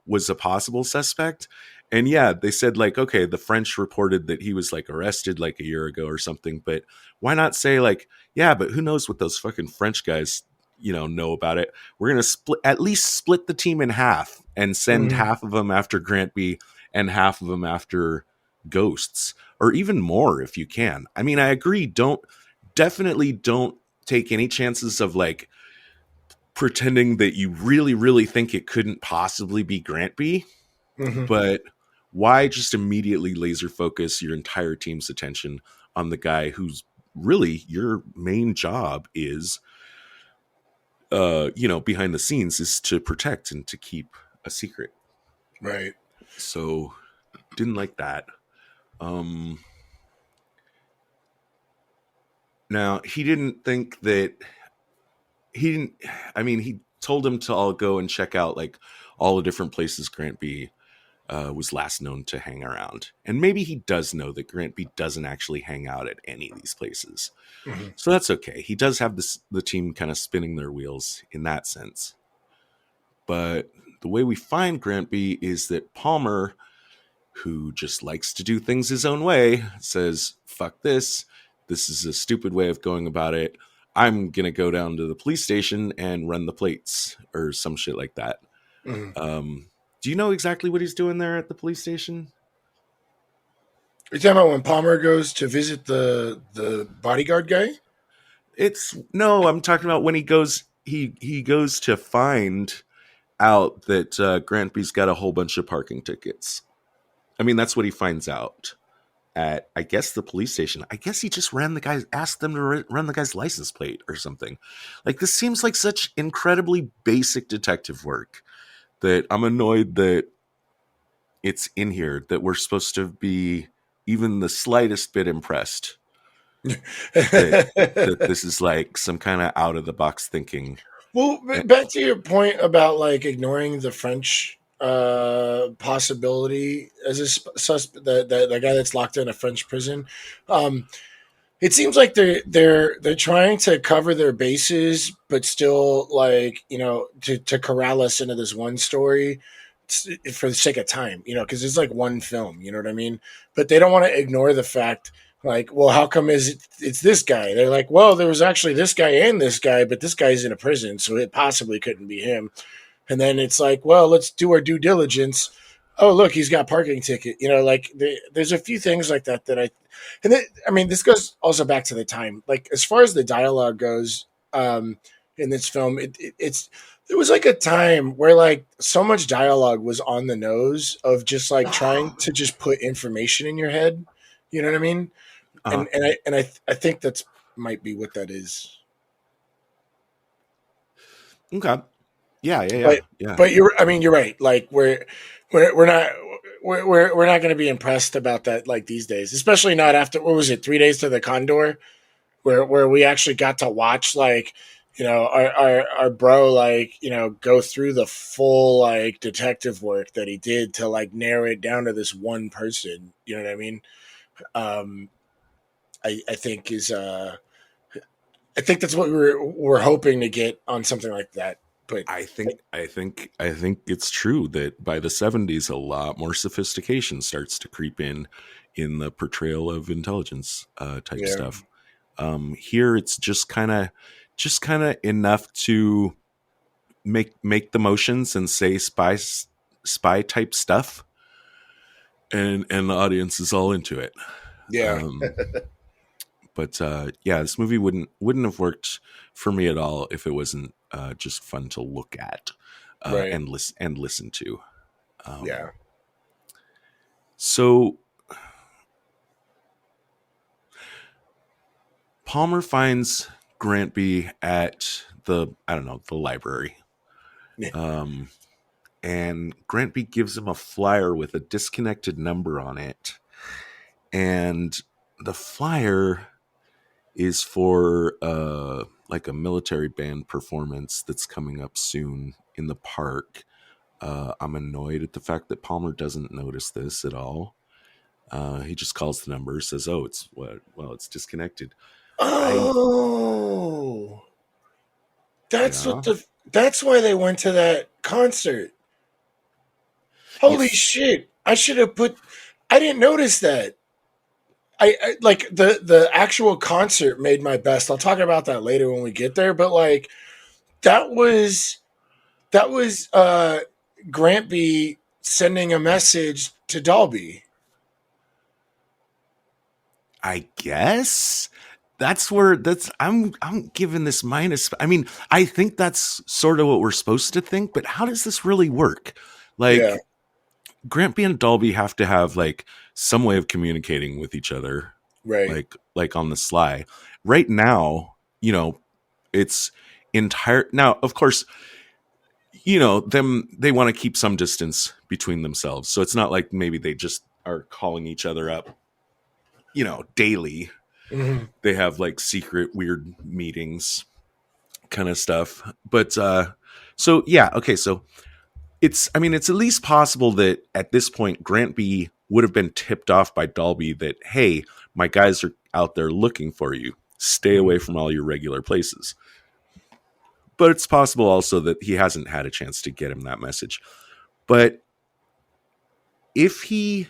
was a possible suspect. And yeah, they said like, okay, the French reported that he was like arrested like a year ago or something. But why not say like, yeah, but who knows what those fucking French guys, know about it. We're going to at least split the team in half and send half of them after Grantby and half of them after Ghosts, or even more if you can. I mean, I agree. Definitely don't take any chances of like pretending that you really, really think it couldn't possibly be Grantby. Mm-hmm. But why just immediately laser focus your entire team's attention on the guy who's really your main job is, behind the scenes is to protect and to keep a secret. Right. So didn't like that. Now he didn't think that he told him to all go and check out like all the different places Grantby was last known to hang around. And maybe he does know that Grantby doesn't actually hang out at any of these places. Mm-hmm. So that's okay. He does have the team kind of spinning their wheels in that sense. But the way we find Grantby is that Palmer, who just likes to do things his own way, says, fuck this. This is a stupid way of going about it. I'm going to go down to the police station and run the plates or some shit like that. Mm-hmm. Do you know exactly what he's doing there at the police station? Are you talking about when Palmer goes to visit the bodyguard guy? I'm talking about when he goes to find out that Grantby's got a whole bunch of parking tickets. I mean, that's what he finds out. at, I guess, the police station. I guess he just asked them to run the guy's license plate or something. Like, this seems like such incredibly basic detective work that I'm annoyed that it's in here, that we're supposed to be even the slightest bit impressed that this is like some kind of out of the box thinking. Well, back to your point about like ignoring the French possibility as a suspect, the guy that's locked in a French prison. It seems like they're trying to cover their bases, but still like, you know, to corral us into this one story for the sake of time, you know, because it's like one film, you know what I mean? But they don't want to ignore the fact, like, well, how come it's this guy? They're like, well, there was actually this guy and this guy, but this guy's in a prison, so it possibly couldn't be him. And then it's like, well, let's do our due diligence. Oh, look, he's got parking ticket. You know, like there's a few things like that I mean, this goes also back to the time. Like as far as the dialogue goes, in this film, there was like a time where like so much dialogue was on the nose of just like trying to just put information in your head. You know what I mean? Uh-huh. I think that's might be what that is. Okay. Yeah. But you're right. Like we're not not going to be impressed about that like these days, especially not after what was it 3 days to the Condor, where we actually got to watch like, you know, our bro like, you know, go through the full like detective work that he did to like narrow it down to this one person. You know what I mean? I think I think that's what we're hoping to get on something like that. But I think it's true that by the 70s, a lot more sophistication starts to creep in the portrayal of intelligence type stuff. Here, it's just kind of enough to make the motions and say spy type stuff, and the audience is all into it. Yeah. But yeah, this movie wouldn't have worked for me at all if it wasn't just fun to look at Right. and listen to. Yeah. So Palmer finds Grantby at the library. Yeah. And Grantby gives him a flyer with a disconnected number on it. And the flyer is for like a military band performance that's coming up soon in the park. I'm annoyed at the fact that Palmer doesn't notice this at all. He just calls the number, says, "Oh, it's disconnected." Oh, that's Yeah. that's why they went to that concert. Holy shit! I didn't notice that. I like the actual concert made my best. I'll talk about that later when we get there. But like that was Grantby sending a message to Dalby. I guess I'm giving this minus. I mean, I think that's sort of what we're supposed to think, but how does this really work? Like, Yeah. Grantby and Dalby have to have like some way of communicating with each other, Right. like on the sly. Right now, you know, it's entire. Now, of course, you know, they want to keep some distance between themselves, so it's not like maybe they just are calling each other up, you know, daily. Mm-hmm. They have like secret weird meetings kind of stuff. But so yeah, okay, so it's at least possible that at this point Grantby would have been tipped off by Dalby that, hey, my guys are out there looking for you. Stay away from all your regular places. But it's possible also that he hasn't had a chance to get him that message. But if they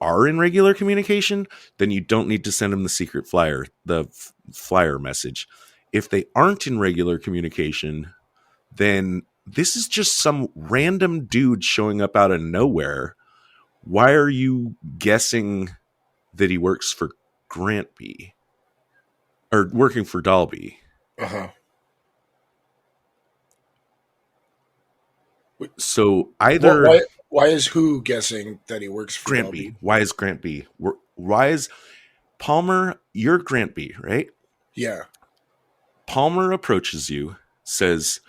are in regular communication, then you don't need to send them the secret flyer, the flyer message. If they aren't in regular communication, then this is just some random dude showing up out of nowhere. Why are you guessing that he works for Grantby or working for Dalby? Uh-huh. So either Why is who guessing that he works for Grant Dolby? B. Why is Grant B? Why is Palmer? You're Grant B, right? Yeah. Palmer approaches you, says,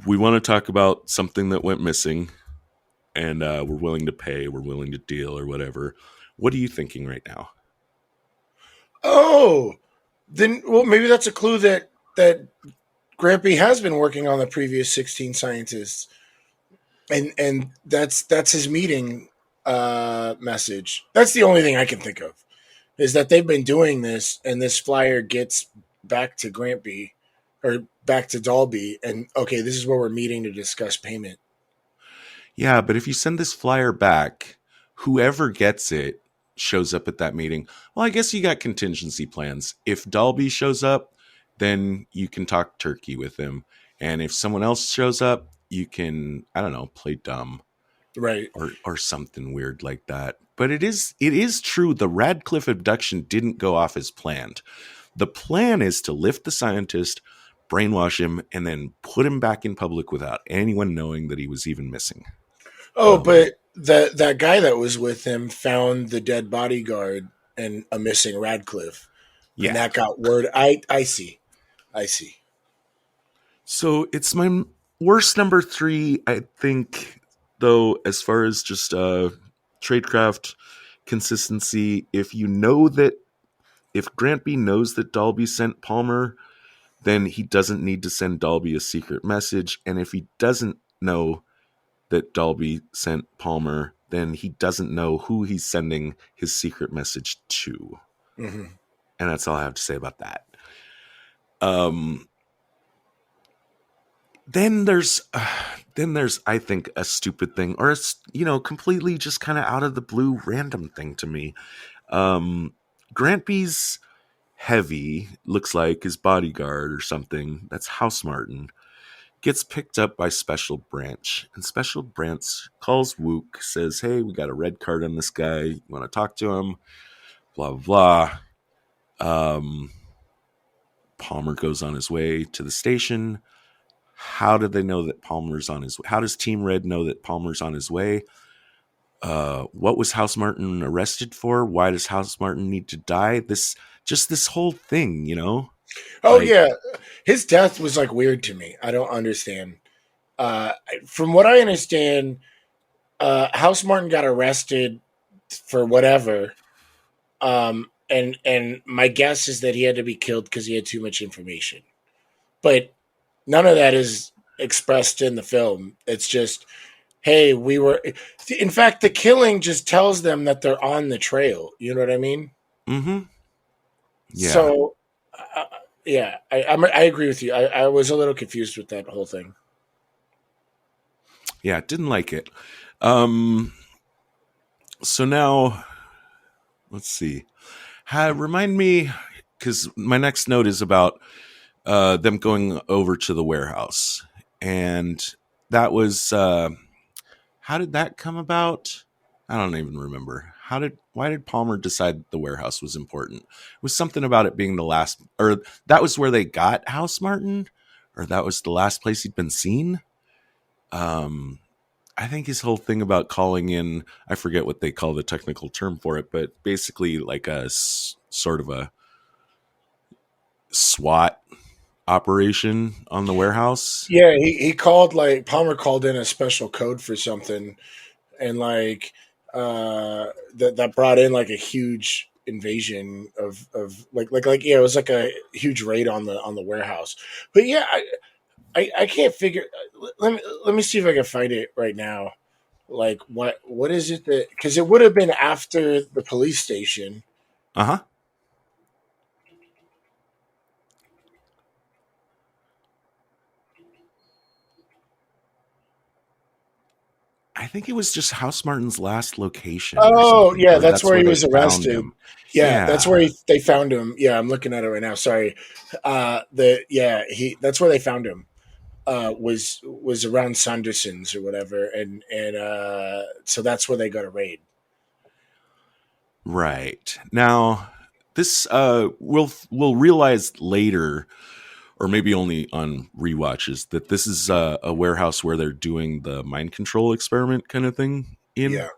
"We want to talk about something that went missing, and we're willing to pay. We're willing to deal, or whatever." What are you thinking right now? Oh, then well, maybe that's a clue that Grampy has been working on the previous 16 scientists, and that's his meeting message. That's the only thing I can think of, is that they've been doing this, and this flyer gets back to Grampy or back to Dolby, and okay, this is where we're meeting to discuss payment. Yeah, but if you send this flyer back, whoever gets it shows up at that meeting. Well, I guess you got contingency plans. If Dolby shows up, then you can talk turkey with him. And if someone else shows up, you can, I don't know, play dumb. Right. Or something weird like that. But it is true the Radcliffe abduction didn't go off as planned. The plan is to lift the scientist, brainwash him, and then put him back in public without anyone knowing that he was even missing. Oh, but that guy that was with him found the dead bodyguard and a missing Radcliffe. Yeah. And that got word. I see. So it's my worst number 3, I think, though, as far as just Tradecraft consistency. If Grant B knows that Dolby sent Palmer, then he doesn't need to send Dolby a secret message. And if he doesn't know that Dolby sent Palmer, then he doesn't know who he's sending his secret message to. Mm-hmm. And that's all I have to say about that. Then there's I think a stupid thing, or a completely just kind of out of the blue random thing to me. Grant B's heavy, looks like his bodyguard or something, that's House Martin, gets picked up by Special Branch, and Special Branch calls Wook, says, "Hey, we got a red card on this guy. You want to talk to him?" Blah blah blah. Palmer goes on his way to the station. How did they know that Palmer's on his way? How does Team Red know that Palmer's on his way? What was House Martin arrested for? Why does House Martin need to die? This whole thing, Oh, yeah. His death was weird to me. I don't understand. From what I understand, House Martin got arrested for whatever. And my guess is that he had to be killed because he had too much information. But none of that is expressed in the film. It's just, hey, we were... In fact, the killing just tells them that they're on the trail. You know what I mean? Mm-hmm. Yeah. So, I agree with you. I was a little confused with that whole thing. Yeah, didn't like it. So now, let's see. Remind me, because my next note is about them going over to the warehouse. And that was, how did that come about? I don't even remember. Why did Palmer decide the warehouse was important? It was something about it being the last, or that was where they got House Martin, or that was the last place he'd been seen. I think his whole thing about calling in, I forget what they call the technical term for it, but basically like a sort of a SWAT operation on the warehouse. Yeah, he called, Palmer called in a special code for something, and that brought in a huge invasion of it was like a huge raid on the warehouse. But yeah, I can't figure. Let me see if I can find it right now. What is it that, because it would have been after the police station. Uh-huh. I think it was just House Martin's last location. Oh, yeah, that's where he was arrested. Yeah, that's where they found him. Yeah, I'm looking at it right now. Sorry. That's where they found him. Was around Sanderson's or whatever, and so that's where they got a raid. Right. Now, this we'll realize later, or maybe only on rewatches, that this is a warehouse where they're doing the mind control experiment kind of thing. in. Yeah.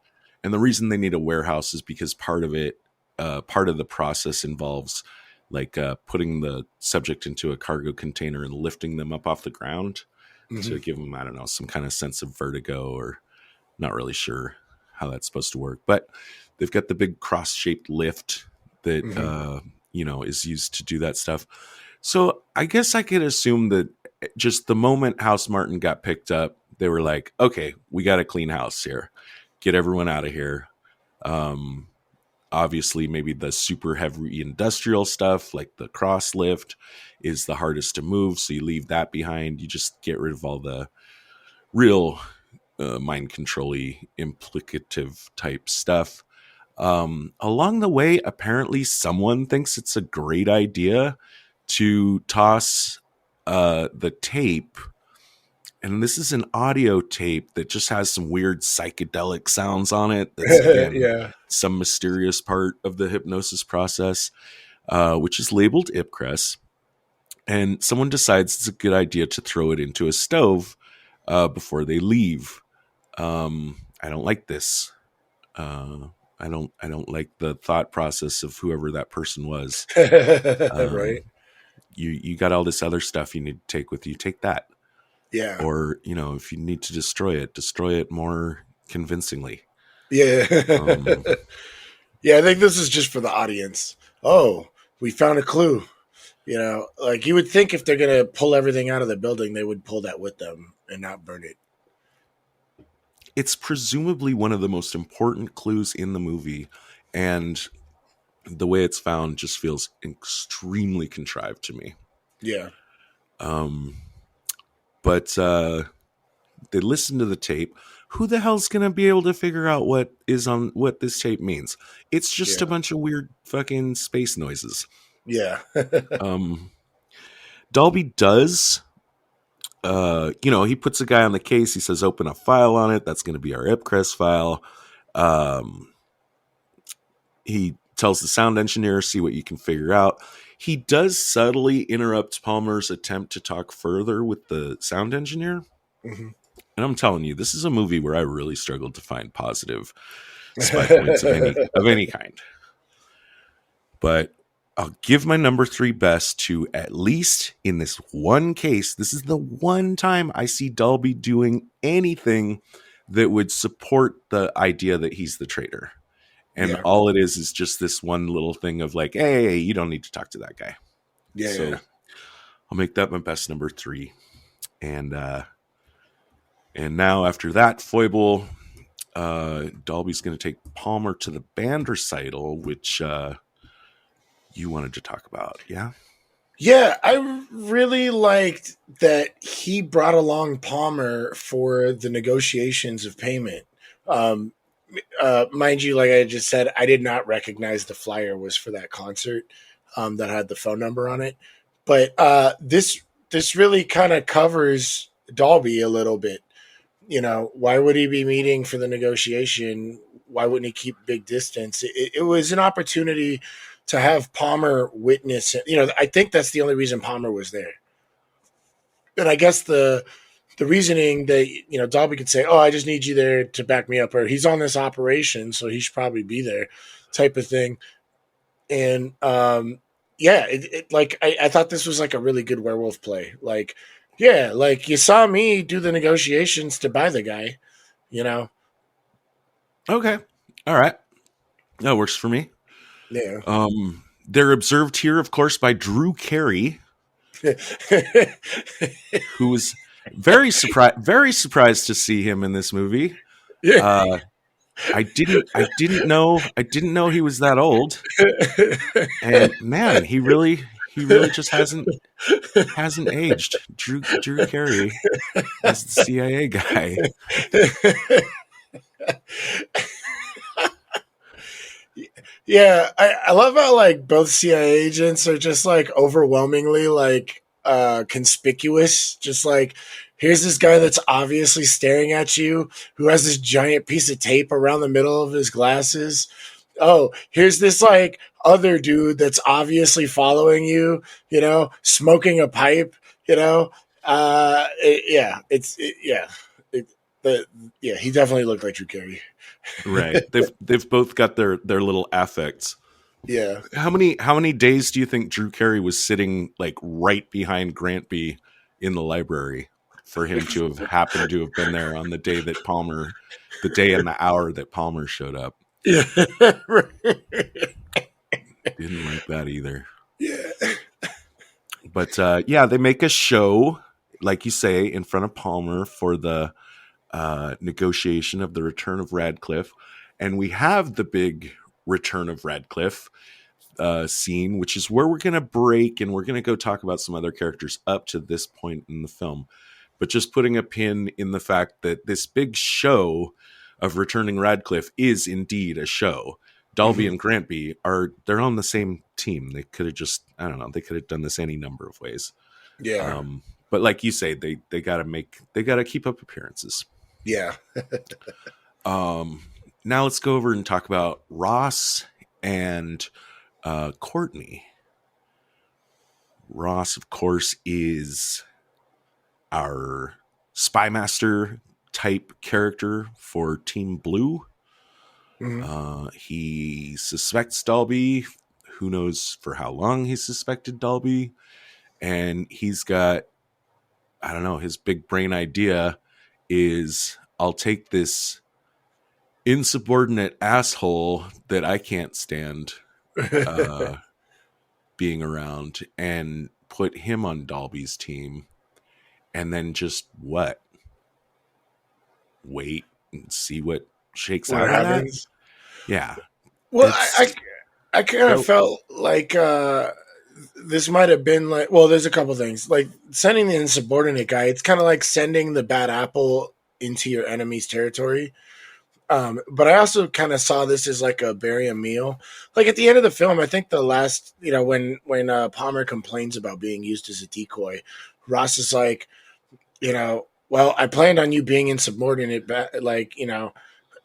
And the reason they need a warehouse is because part of the process involves like putting the subject into a cargo container and lifting them up off the ground to give them, I don't know, some kind of sense of vertigo, or not really sure how that's supposed to work. But they've got the big cross-shaped lift that, is used to do that stuff. So I guess I could assume that just the moment House Martin got picked up, they were like, okay, we got to clean house here. Get everyone out of here. Obviously, maybe the super heavy industrial stuff, like the cross lift, is the hardest to move. So you leave that behind. You just get rid of all the real mind control-y, implicative type stuff. Along the way, apparently someone thinks it's a great idea to toss the tape. And this is an audio tape that just has some weird psychedelic sounds on it. That's, again, some mysterious part of the hypnosis process, which is labeled Ipcress. And someone decides it's a good idea to throw it into a stove before they leave. I don't like this. I don't like the thought process of whoever that person was. Right. You got all this other stuff you need to take with you. Take that. Yeah. Or, if you need to destroy it more convincingly. Yeah. Yeah, I think this is just for the audience. Oh, we found a clue. Like you would think if they're going to pull everything out of the building, they would pull that with them and not burn it. It's presumably one of the most important clues in the movie. And the way it's found just feels extremely contrived to me. Yeah. But they listen to the tape. Who the hell's going to be able to figure out what this tape means? It's just a bunch of weird fucking space noises. Yeah. Dalby does, he puts a guy on the case. He says, open a file on it. That's going to be our Ipcress file. He tells the sound engineer, see what you can figure out. He does subtly interrupt Palmer's attempt to talk further with the sound engineer. Mm-hmm. And I'm telling you, this is a movie where I really struggled to find positive spy points of any kind. But I'll give my number 3 best to, at least in this one case, this is the one time I see Dalby doing anything that would support the idea that he's the traitor. And all it is just this one little thing of like, hey, you don't need to talk to that guy. Yeah. So I'll make that my best number 3. And now after that foible, Dalby's going to take Palmer to the band recital, which you wanted to talk about. Yeah. Yeah, I really liked that he brought along Palmer for the negotiations of payment. Mind you, like I just said, I did not recognize the flyer was for that concert that had the phone number on it. But this really kind of covers Dalby a little bit. Why would he be meeting for the negotiation? Why wouldn't he keep big distance? It was an opportunity to have Palmer witness it. I think that's the only reason Palmer was there. And I guess the reasoning that, Dalby could say, oh, I just need you there to back me up, or he's on this operation, so he should probably be there, type of thing. And I thought this was like a really good werewolf play. Like, yeah, like you saw me do the negotiations to buy the guy, Okay. All right. That works for me. Yeah. They're observed here, of course, by Drew Carey, who was very surprised to see him in this movie. Yeah. I didn't know he was that old. And man, he really just hasn't aged. Drew Carey is the CIA guy. Yeah, I love how like both CIA agents are just like overwhelmingly like conspicuous. Just like, here's this guy that's obviously staring at you, who has this giant piece of tape around the middle of his glasses. Oh, here's this like other dude that's obviously following you, smoking a pipe, Yeah, he definitely looked like Drew Carey. Right. They've both got their little affects. Yeah. How many days do you think Drew Carey was sitting like right behind Grantby in the library for him to have happened to have been there on the day and the hour that Palmer showed up? Yeah. Didn't like that either. Yeah. But yeah, they make a show, like you say, in front of Palmer for the negotiation of the return of Radcliffe. And we have the big return of Radcliffe scene, which is where we're going to break and we're going to go talk about some other characters up to this point in the film. But just putting a pin in the fact that this big show of returning Radcliffe is indeed a show. Dalby and Grantby they're on the same team. They could have just, I don't know, they could have done this any number of ways. Yeah. But like you say, they gotta keep up appearances. Yeah. Now let's go over and talk about Ross and Courtney. Ross, of course, is our spy master type character for Team Blue. He suspects Dalby. Who knows for how long he suspected Dalby? And he's got, I don't know, his big brain idea is, I'll take this insubordinate asshole that I can't stand being around and put him on Dalby's team. And then just what? Wait and see what shakes out. Happens? Yeah. Well, I kind of felt like this might have been like, well, there's a couple things. Like sending the insubordinate guy, it's kind of like sending the bad apple into your enemy's territory. But I also kind of saw this as like a bury a meal. Like at the end of the film, I think the last, when Palmer complains about being used as a decoy, Ross is like, well, I planned on you being insubordinate, like,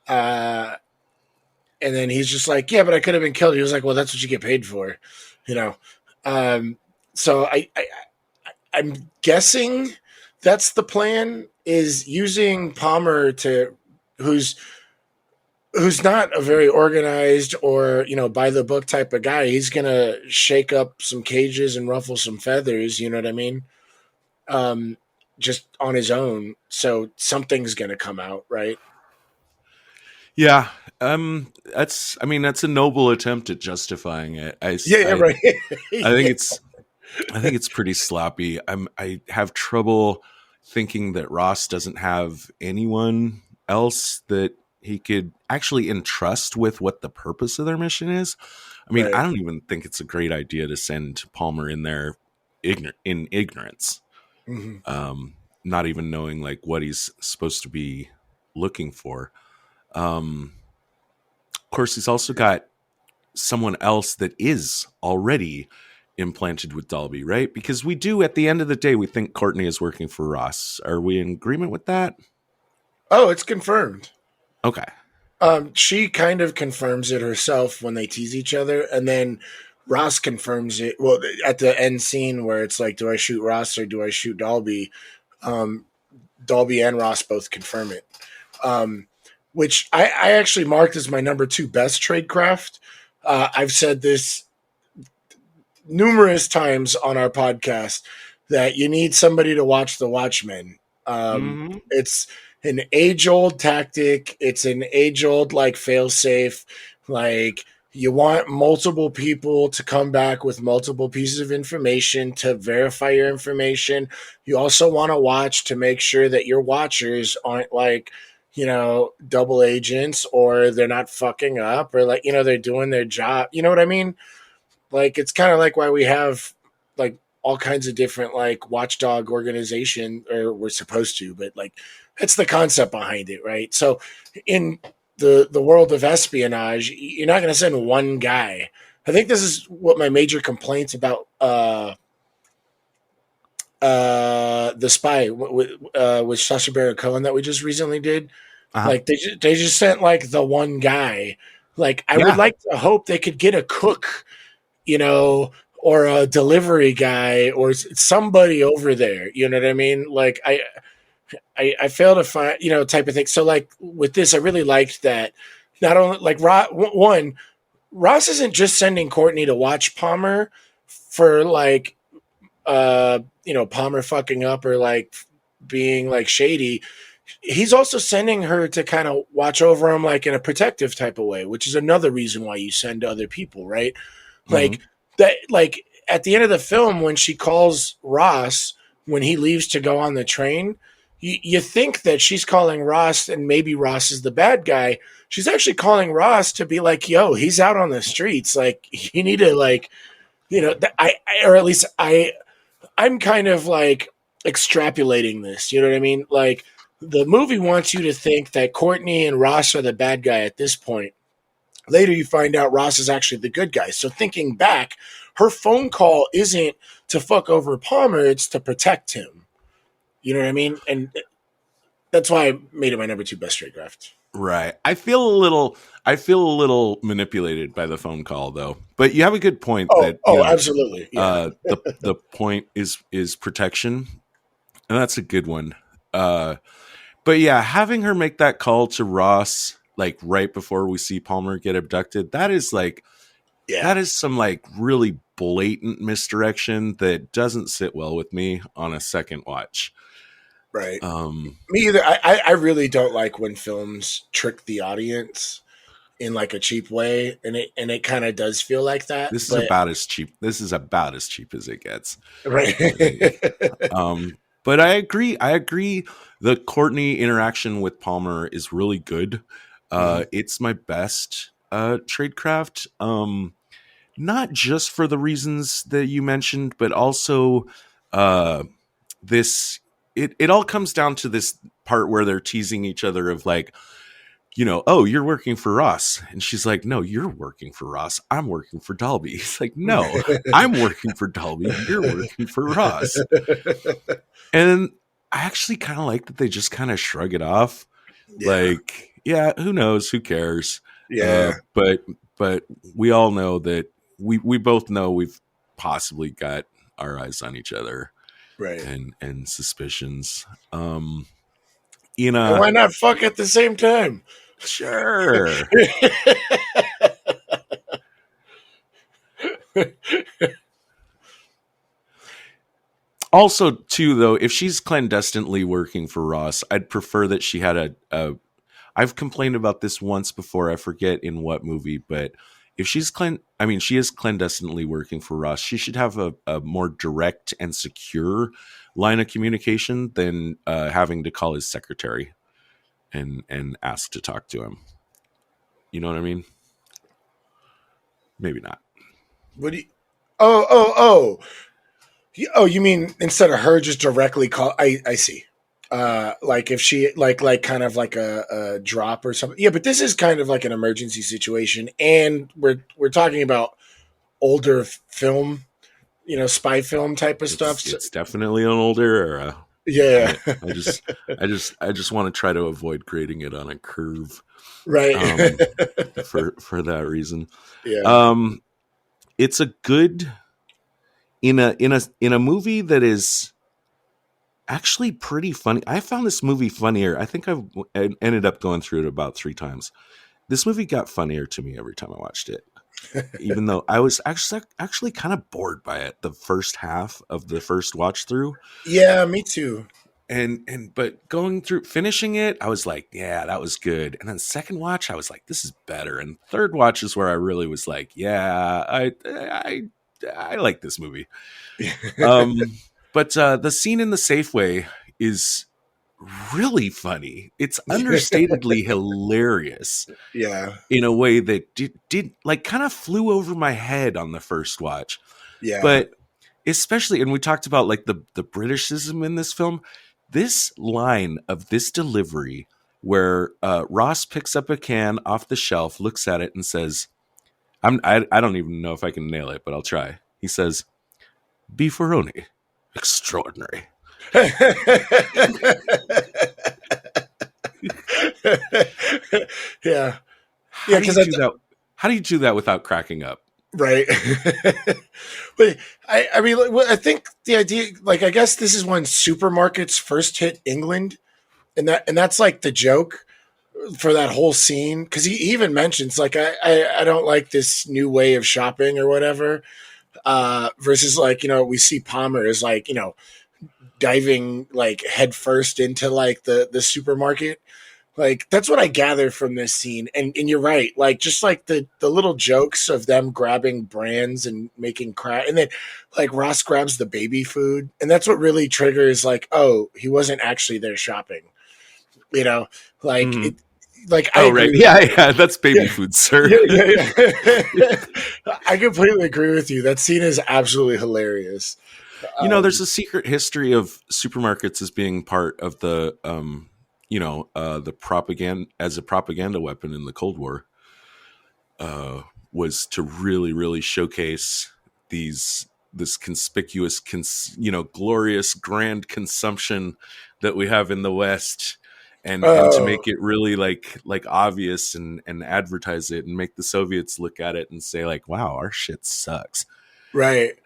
and then he's just like, yeah, but I could have been killed. He was like, well, that's what you get paid for, So I'm guessing that's the plan, is using Palmer who's not a very organized or, by the book type of guy. He's going to shake up some cages and ruffle some feathers. You know what I mean? Just on his own. So something's going to come out, right? Yeah. That's a noble attempt at justifying it. Right. I think it's pretty sloppy. I have trouble thinking that Ross doesn't have anyone else that he could actually entrust with what the purpose of their mission is. I mean, right. I don't even think it's a great idea to send Palmer in there in ignorance. Not even knowing like what he's supposed to be looking for. Of course, he's also got someone else that is already implanted with Dalby, right? Because we do, at the end of the day, we think Courtney is working for Ross. Are we in agreement with that? Oh, it's confirmed. Okay. She kind of confirms it herself when they tease each other, and then Ross confirms it. Well, at the end scene where it's like, do I shoot Ross or do I shoot Dalby? Dalby and Ross both confirm it. Which I actually marked as my number 2 best Tradecraft. I've said this numerous times on our podcast that you need somebody to watch The Watchmen. It's an age-old tactic. It's an age-old like fail-safe. Like you want multiple people to come back with multiple pieces of information to verify your information. You also want to watch to make sure that your watchers aren't like, double agents, or they're not fucking up, or like, they're doing their job. You know what I mean? Like, it's kind of like why we have like all kinds of different like watchdog organization, or we're supposed to, but like that's the concept behind it, right? So in the world of espionage, you're not going to send one guy. I think this is what my major complaints about The Spy with Sacha Baron Cohen that we just recently did. Like they just sent like the one guy. Like I would like to hope they could get a cook, or a delivery guy or somebody over there. You know what I mean? Like I fail to find, type of thing. So like with this, I really liked that not only like Ross isn't just sending Courtney to watch Palmer for like, Palmer fucking up or like being like shady. He's also sending her to kind of watch over him like in a protective type of way, which is another reason why you send other people, right? Like that, like at the end of the film, when she calls Ross when he leaves to go on the train, you think that she's calling Ross and maybe Ross is the bad guy. She's actually calling Ross to be like, yo, he's out on the streets. Like you need to like, or at least I'm kind of like extrapolating this. You know what I mean? Like the movie wants you to think that Courtney and Ross are the bad guy at this point. Later, you find out Ross is actually the good guy. So thinking back, her phone call isn't to fuck over Palmer; it's to protect him. You know what I mean? And that's why I made it my number 2 best Tradecraft. Right. I feel a little manipulated by the phone call though. But you have a good point Absolutely. Yeah. The point is protection. And that's a good one. But yeah, having her make that call to Ross like right before we see Palmer get abducted, that is some like really blatant misdirection that doesn't sit well with me on a second watch. Right. Me either. I really don't like when films trick the audience in like a cheap way, and it kind of does feel like that. This is about as cheap as it gets. Right. But I agree. The Courtney interaction with Palmer is really good. It's my best Tradecraft. Not just for the reasons that you mentioned, but also this. It all comes down to this part where they're teasing each other of like, oh, you're working for Ross. And she's like, no, you're working for Ross. I'm working for Dalby. He's like, no, I'm working for Dalby. You're working for Ross. And I actually kind of like that they just kind of shrug it off. Yeah. Like, yeah, who knows? Who cares? Yeah. But we all know that we both know we've possibly got our eyes on each other. Right. And suspicions. And why not fuck at the same time? Sure. Also, too, though, if she's clandestinely working for Ross, I'd prefer that she had I've complained about this once before. I forget in what movie, but if she is clandestinely working for Ross, she should have a more direct and secure line of communication than having to call his secretary and ask to talk to him. You know what I mean? Maybe not. What do you? Oh, you mean instead of her just directly call? I see. Like if she like kind of like a drop or something. Yeah, but this is kind of like an emergency situation, and we're talking about older film, spy film type of stuff. It's definitely an older era. Yeah. I just want to try to avoid grading it on a curve. Right. For that reason. Yeah. It's a good in a movie that is actually pretty funny. I found this movie funnier. I think I ended up going through it about 3 times. This movie got funnier to me every time I watched it. Even though I was actually kind of bored by it the first half of the first watch through. Yeah, me too. But going through finishing it, I was like, yeah, that was good. And then second watch, I was like, this is better. And third watch is where I really was like, yeah, I like this movie. But the scene in the Safeway is really funny. It's understatedly hilarious. Yeah. In a way that did like kind of flew over my head on the first watch. Yeah. But especially, and we talked about like the Britishism in this film, this line of this delivery where Ross picks up a can off the shelf, looks at it and says, I don't even know if I can nail it, but I'll try. He says, beefaroni, extraordinary. Yeah. How do you do that without cracking up? Right. But I mean, I think the idea, like, I guess this is when supermarkets first hit England. and that's like the joke for that whole scene, because he even mentions like I don't like this new way of shopping or whatever. Versus like, we see Palmer is like, diving like head first into like the supermarket. Like that's what I gather from this scene. And you're right, like just like the little jokes of them grabbing brands and making crap, and then like Ross grabs the baby food, and that's what really triggers like, oh, he wasn't actually there shopping. Like it, like I Oh, agree right. with Yeah, you. yeah. That's baby Yeah. food, sir. Yeah. I completely agree with you. That scene is absolutely hilarious. There's a secret history of supermarkets as being part of the, the propaganda as a propaganda weapon in the Cold War, was to really, really showcase this conspicuous, glorious, grand consumption that we have in the West, and to Oh, make it really like obvious and advertise it and make the Soviets look at it and say like, wow, our shit sucks. right.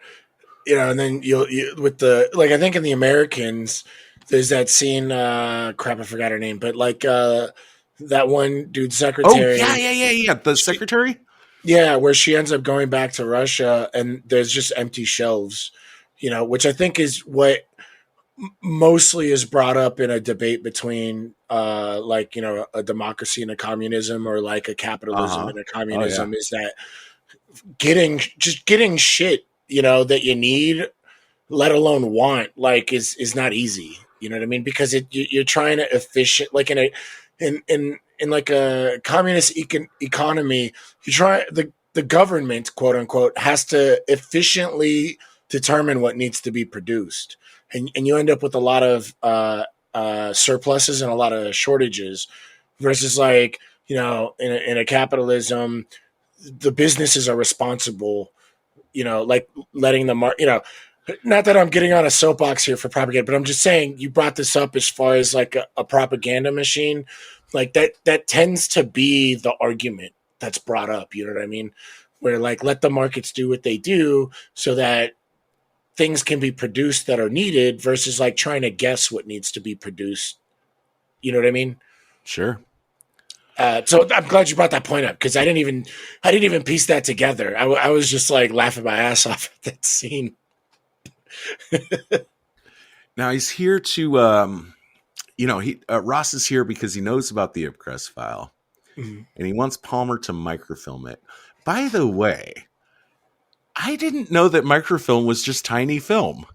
And then you with the like, I think in the Americans, there's that scene. Crap, I forgot her name, but like that one dude's Oh yeah, secretary. yeah. The secretary. Yeah, where she ends up going back to Russia, and there's just empty shelves. Which I think is what mostly is brought up in a debate between like a democracy and a communism, or like a Uh capitalism huh. and a Oh yeah. communism, is that getting shit that you need, let alone want, like is not easy. You know what I mean? Because you're trying to efficient, like in like a communist economy, you try the government, quote unquote, has to efficiently determine what needs to be produced, and you end up with a lot of surpluses and a lot of shortages, versus like in a capitalism, the businesses are responsible, like letting the not that I'm getting on a soapbox here for propaganda, but I'm just saying, you brought this up as far as like a propaganda machine, like that tends to be the argument that's brought up. You know what I mean? Where like, let the markets do what they do so that things can be produced that are needed, versus like trying to guess what needs to be produced. You know what I mean? Sure. So I'm glad you brought that point up, because I didn't even piece that together. I was just like laughing my ass off at that scene. Now he's here to, Ross is here because he knows about the Ipcress file, Mhm. and he wants Palmer to microfilm it. By the way, I didn't know that microfilm was just tiny film.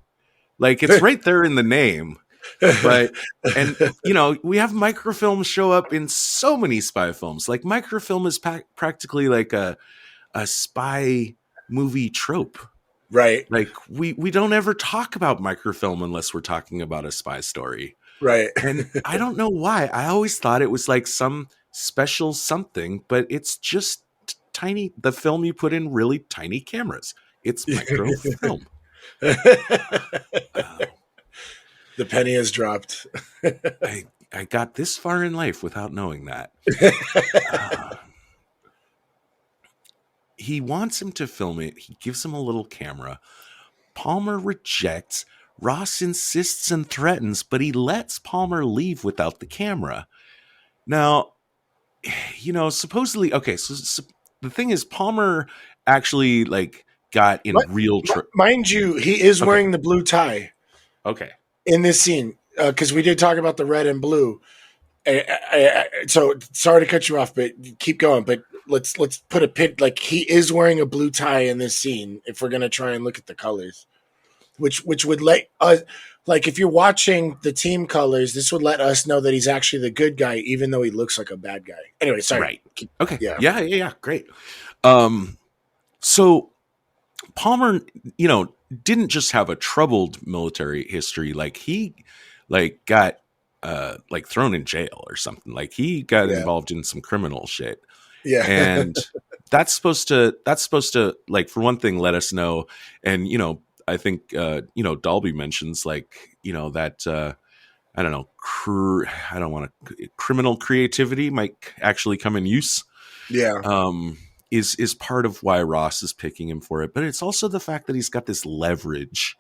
Like, it's right there in the name, but we have microfilm show up in so many spy films. Like, microfilm is practically like a spy movie trope. Right, Like, we don't ever talk about microfilm unless we're talking about a spy story. right. And I don't know why. I always thought it was like some special something, but it's just tiny. The film you put in really tiny cameras. It's microfilm. Uh, The penny has dropped. I got this far in life without knowing that. He wants him to film it. He gives him a little camera. Palmer rejects. Ross insists and threatens, but he lets Palmer leave without the camera. Now, supposedly, okay, so the thing is, Palmer actually like got in real Mind you, he is Okay. wearing the blue tie Okay. in this scene, because we did talk about the red and blue. So sorry to cut you off, but keep going. But let's put a pit, like, he is wearing a blue tie in this scene, if we're gonna try and look at the colors, which would let us, like, if you're watching the team colors, this would let us know that he's actually the good guy, even though he looks like a bad guy. Anyway, sorry. Right. Okay. Yeah. Yeah. Great. So Palmer, didn't just have a troubled military history. Like, he got like thrown in jail or something. Like, he got Yeah. involved in some criminal shit. Yeah. And that's supposed to like, for one thing, let us know. And I think Dalby mentions like that I don't know, I don't want to, criminal creativity might actually come in use. Yeah. Is part of why Ross is picking him for it, but it's also the fact that he's got this leverage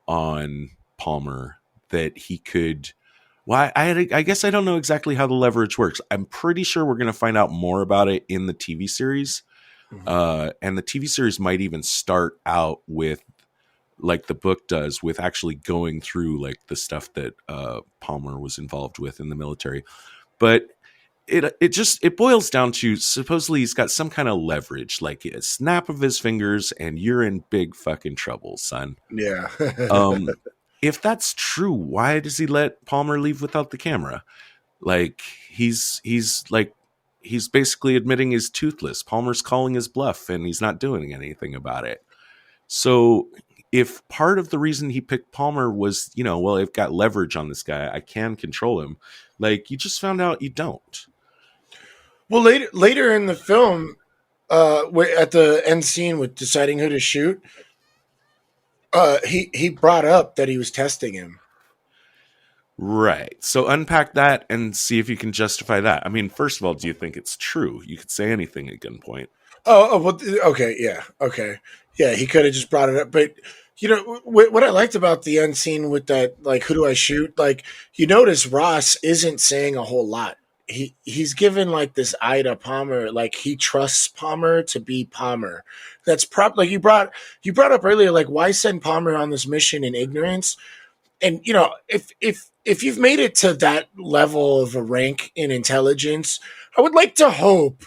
on Palmer that he could Well, I guess I don't know exactly how the leverage works. I'm pretty sure we're going to find out more about it in the TV series. And the TV series might even start out with, like the book does, with actually going through like the stuff that Palmer was involved with in the military. But it boils down to, supposedly he's got some kind of leverage, like a snap of his fingers and you're in big fucking trouble, son. Yeah. If that's true, why does he let Palmer leave without the camera? Like he's basically admitting he's toothless. Palmer's calling his bluff and he's not doing anything about it. So if part of the reason he picked Palmer was, well, I've got leverage on this guy, I can control him. Like, you just found out you don't. Well, later in the film, at the end scene with deciding who to shoot, he brought up that he was testing him. Right. So unpack that and see if you can justify that. I mean, first of all, do you think it's true? You could say anything at gunpoint. Oh, well, okay, yeah, okay. Yeah, he could have just brought it up. But, what I liked about the end scene with that, like, who do I shoot? Like, you notice Ross isn't saying a whole lot. He's given, like, this eye to Palmer. Like, he trusts Palmer to be Palmer. That's like you brought up earlier, like, why send Palmer on this mission in ignorance? And, if you've made it to that level of a rank in intelligence, I would like to hope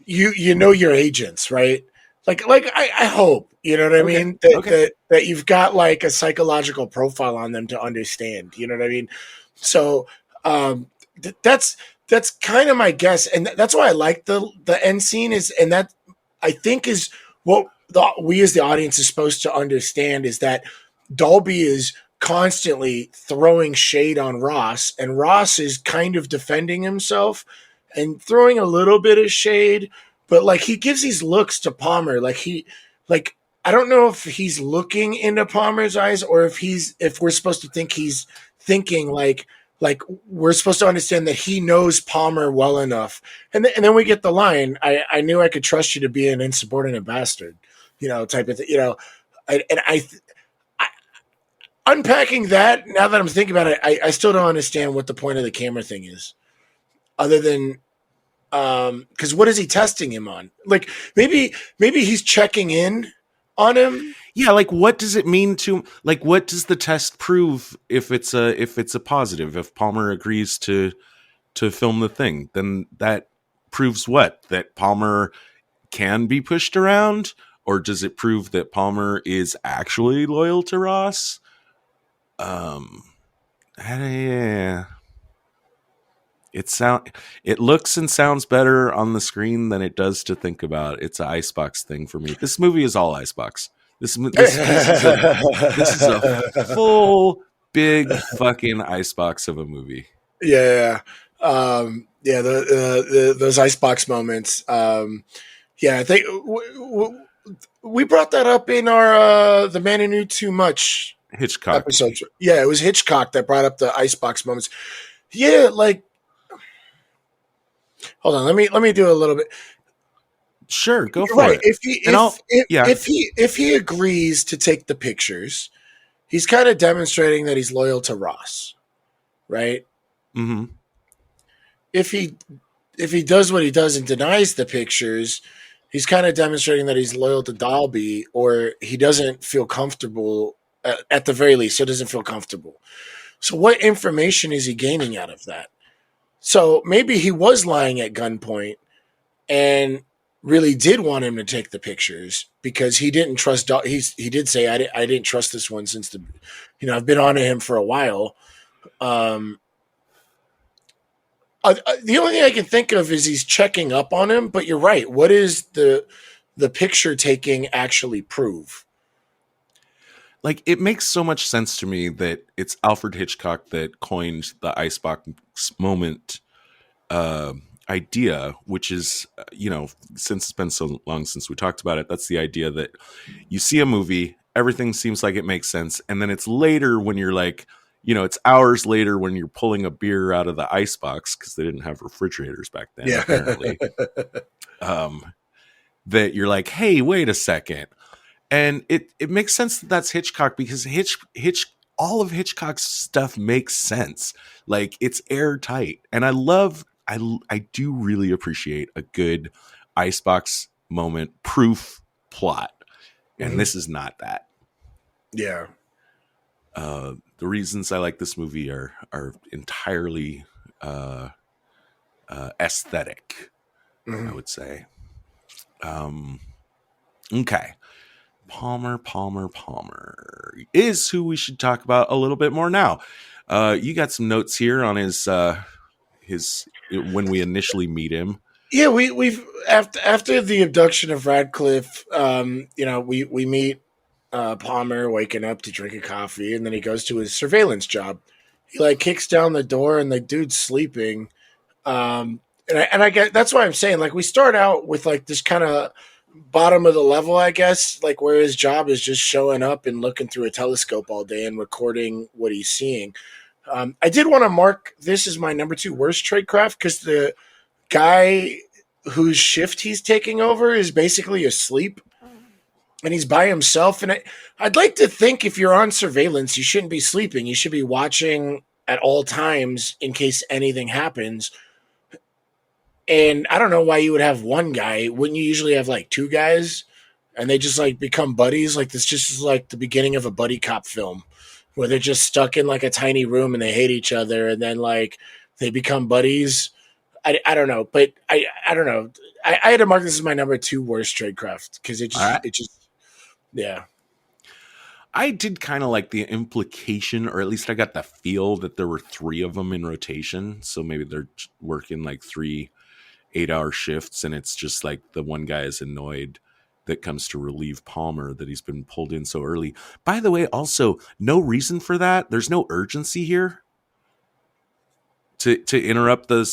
you know your agents, right? Like I hope, you know what I mean? That you've got like a psychological profile on them to understand, you know what I mean? So that's kind of my guess, and that's why I like the end scene and that I think is what we as the audience is supposed to understand, is that Dalby is constantly throwing shade on Ross, and Ross is kind of defending himself and throwing a little bit of shade, but like he gives these looks to Palmer, like I don't know if he's looking into Palmer's eyes or if we're supposed to think he's thinking like we're supposed to understand that he knows Palmer well enough, and then we get the line, I knew I could trust you to be an insubordinate bastard, type of thing, unpacking that, now that I'm thinking about it, I still don't understand what the point of the camera thing is, other than because what is he testing him on? Like maybe he's checking in on him. Yeah, like what does it mean to, like, what does the test prove if it's a positive? If Palmer agrees to film the thing, then that proves what? That Palmer can be pushed around, or does it prove that Palmer is actually loyal to Ross? Yeah. It looks and sounds better on the screen than it does to think about. It's an icebox thing for me. This movie is all icebox. This is a full big fucking icebox of a movie. Yeah. Those icebox moments. I think we brought that up in our The Man Who Knew Too Much Hitchcock episode. Yeah, it was Hitchcock that brought up the icebox moments. Yeah, like, hold on, let me do a little bit. Sure, go for it. If he agrees to take the pictures, he's kind of demonstrating that he's loyal to Ross, right? Mm-hmm. If he does what he does and denies the pictures, he's kind of demonstrating that he's loyal to Dalby, or he doesn't feel comfortable. At the very least, he doesn't feel comfortable. So what information is he gaining out of that? So maybe he was lying at gunpoint and really did want him to take the pictures because he didn't trust. He did say, I didn't trust this one since I've been on to him for a while. The only thing I can think of is he's checking up on him, but you're right. What is the picture taking actually prove? Like, it makes so much sense to me that it's Alfred Hitchcock that coined the icebox moment idea, which is, since it's been so long since we talked about it, that's the idea that you see a movie, everything seems like it makes sense, and then it's later when you're like, it's hours later when you're pulling a beer out of the icebox, because they didn't have refrigerators back then, apparently, that you're like, hey, wait a second. And it makes sense that that's Hitchcock, because Hitch all of Hitchcock's stuff makes sense. Like, it's airtight. And I do really appreciate a good icebox moment proof plot. And this is not that. Yeah. The reasons I like this movie are entirely aesthetic, I would say. Okay. Palmer is who we should talk about a little bit more now. You got some notes here on his when we initially meet him. Yeah, we've after the abduction of Radcliffe, we meet Palmer waking up to drink a coffee, and then he goes to his surveillance job. He like kicks down the door, and the dude's sleeping. And I get that's why I'm saying like we start out with like this kind of bottom of the level, I guess, like where his job is just showing up and looking through a telescope all day and recording what he's seeing. I did want to mark this as my number 2 worst tradecraft because the guy whose shift he's taking over is basically asleep and he's by himself. And I'd like to think if you're on surveillance, you shouldn't be sleeping. You should be watching at all times in case anything happens. And I don't know why you would have one guy. Wouldn't you usually have like 2 guys and they just like become buddies? Like this just is like the beginning of a buddy cop film where they're just stuck in like a tiny room and they hate each other. And then like they become buddies. I don't know, but I don't know. I had to mark this as my number 2 worst tradecraft because it just, yeah. I did kind of like the implication, or at least I got the feel that there were 3 of them in rotation. So maybe they're working like 3 8-hour shifts, and it's just like the one guy is annoyed that comes to relieve Palmer that he's been pulled in so early. By the way, also no reason for that. There's no urgency here to interrupt the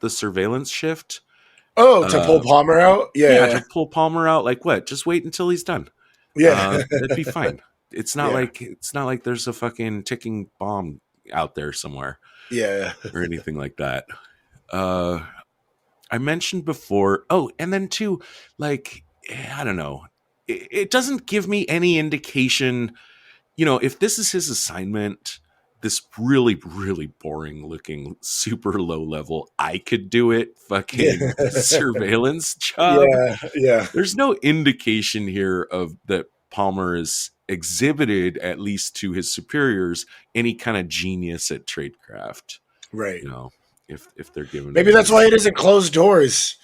surveillance shift. Oh, to pull Palmer out? Yeah, to pull Palmer out. Like what? Just wait until he's done. Yeah, that'd be fine. It's not like there's a fucking ticking bomb out there somewhere. Yeah, or anything like that. I mentioned before. Oh, and then too, like I don't know. It doesn't give me any indication. If this is his assignment, this really, really boring looking, super low level, I could do it fucking surveillance job. Yeah. There's no indication here of that Palmer is exhibited, at least to his superiors, any kind of genius at tradecraft. Right. If they're given, maybe that's why he doesn't close doors.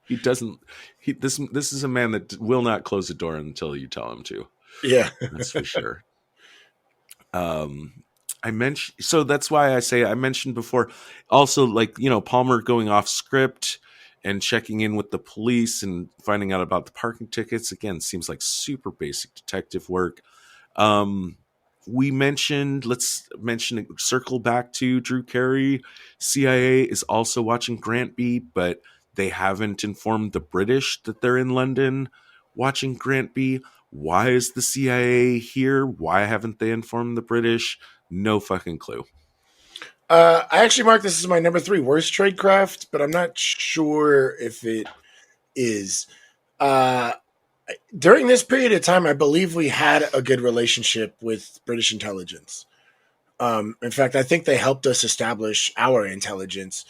He doesn't. This is a man that will not close a door until you tell him to. Yeah, that's for sure. I mentioned, so that's why I say I mentioned before. Also, like Palmer going off script and checking in with the police and finding out about the parking tickets again seems like super basic detective work. Let's circle back to Drew Carey. CIA is also watching Grant B, but they haven't informed the British that they're in London watching Grant B. Why is the CIA here? Why haven't they informed the British? No fucking clue. I actually marked this as my number 3 worst tradecraft, but I'm not sure if it is. During this period of time, I believe we had a good relationship with British intelligence. In fact, I think they helped us establish our intelligence.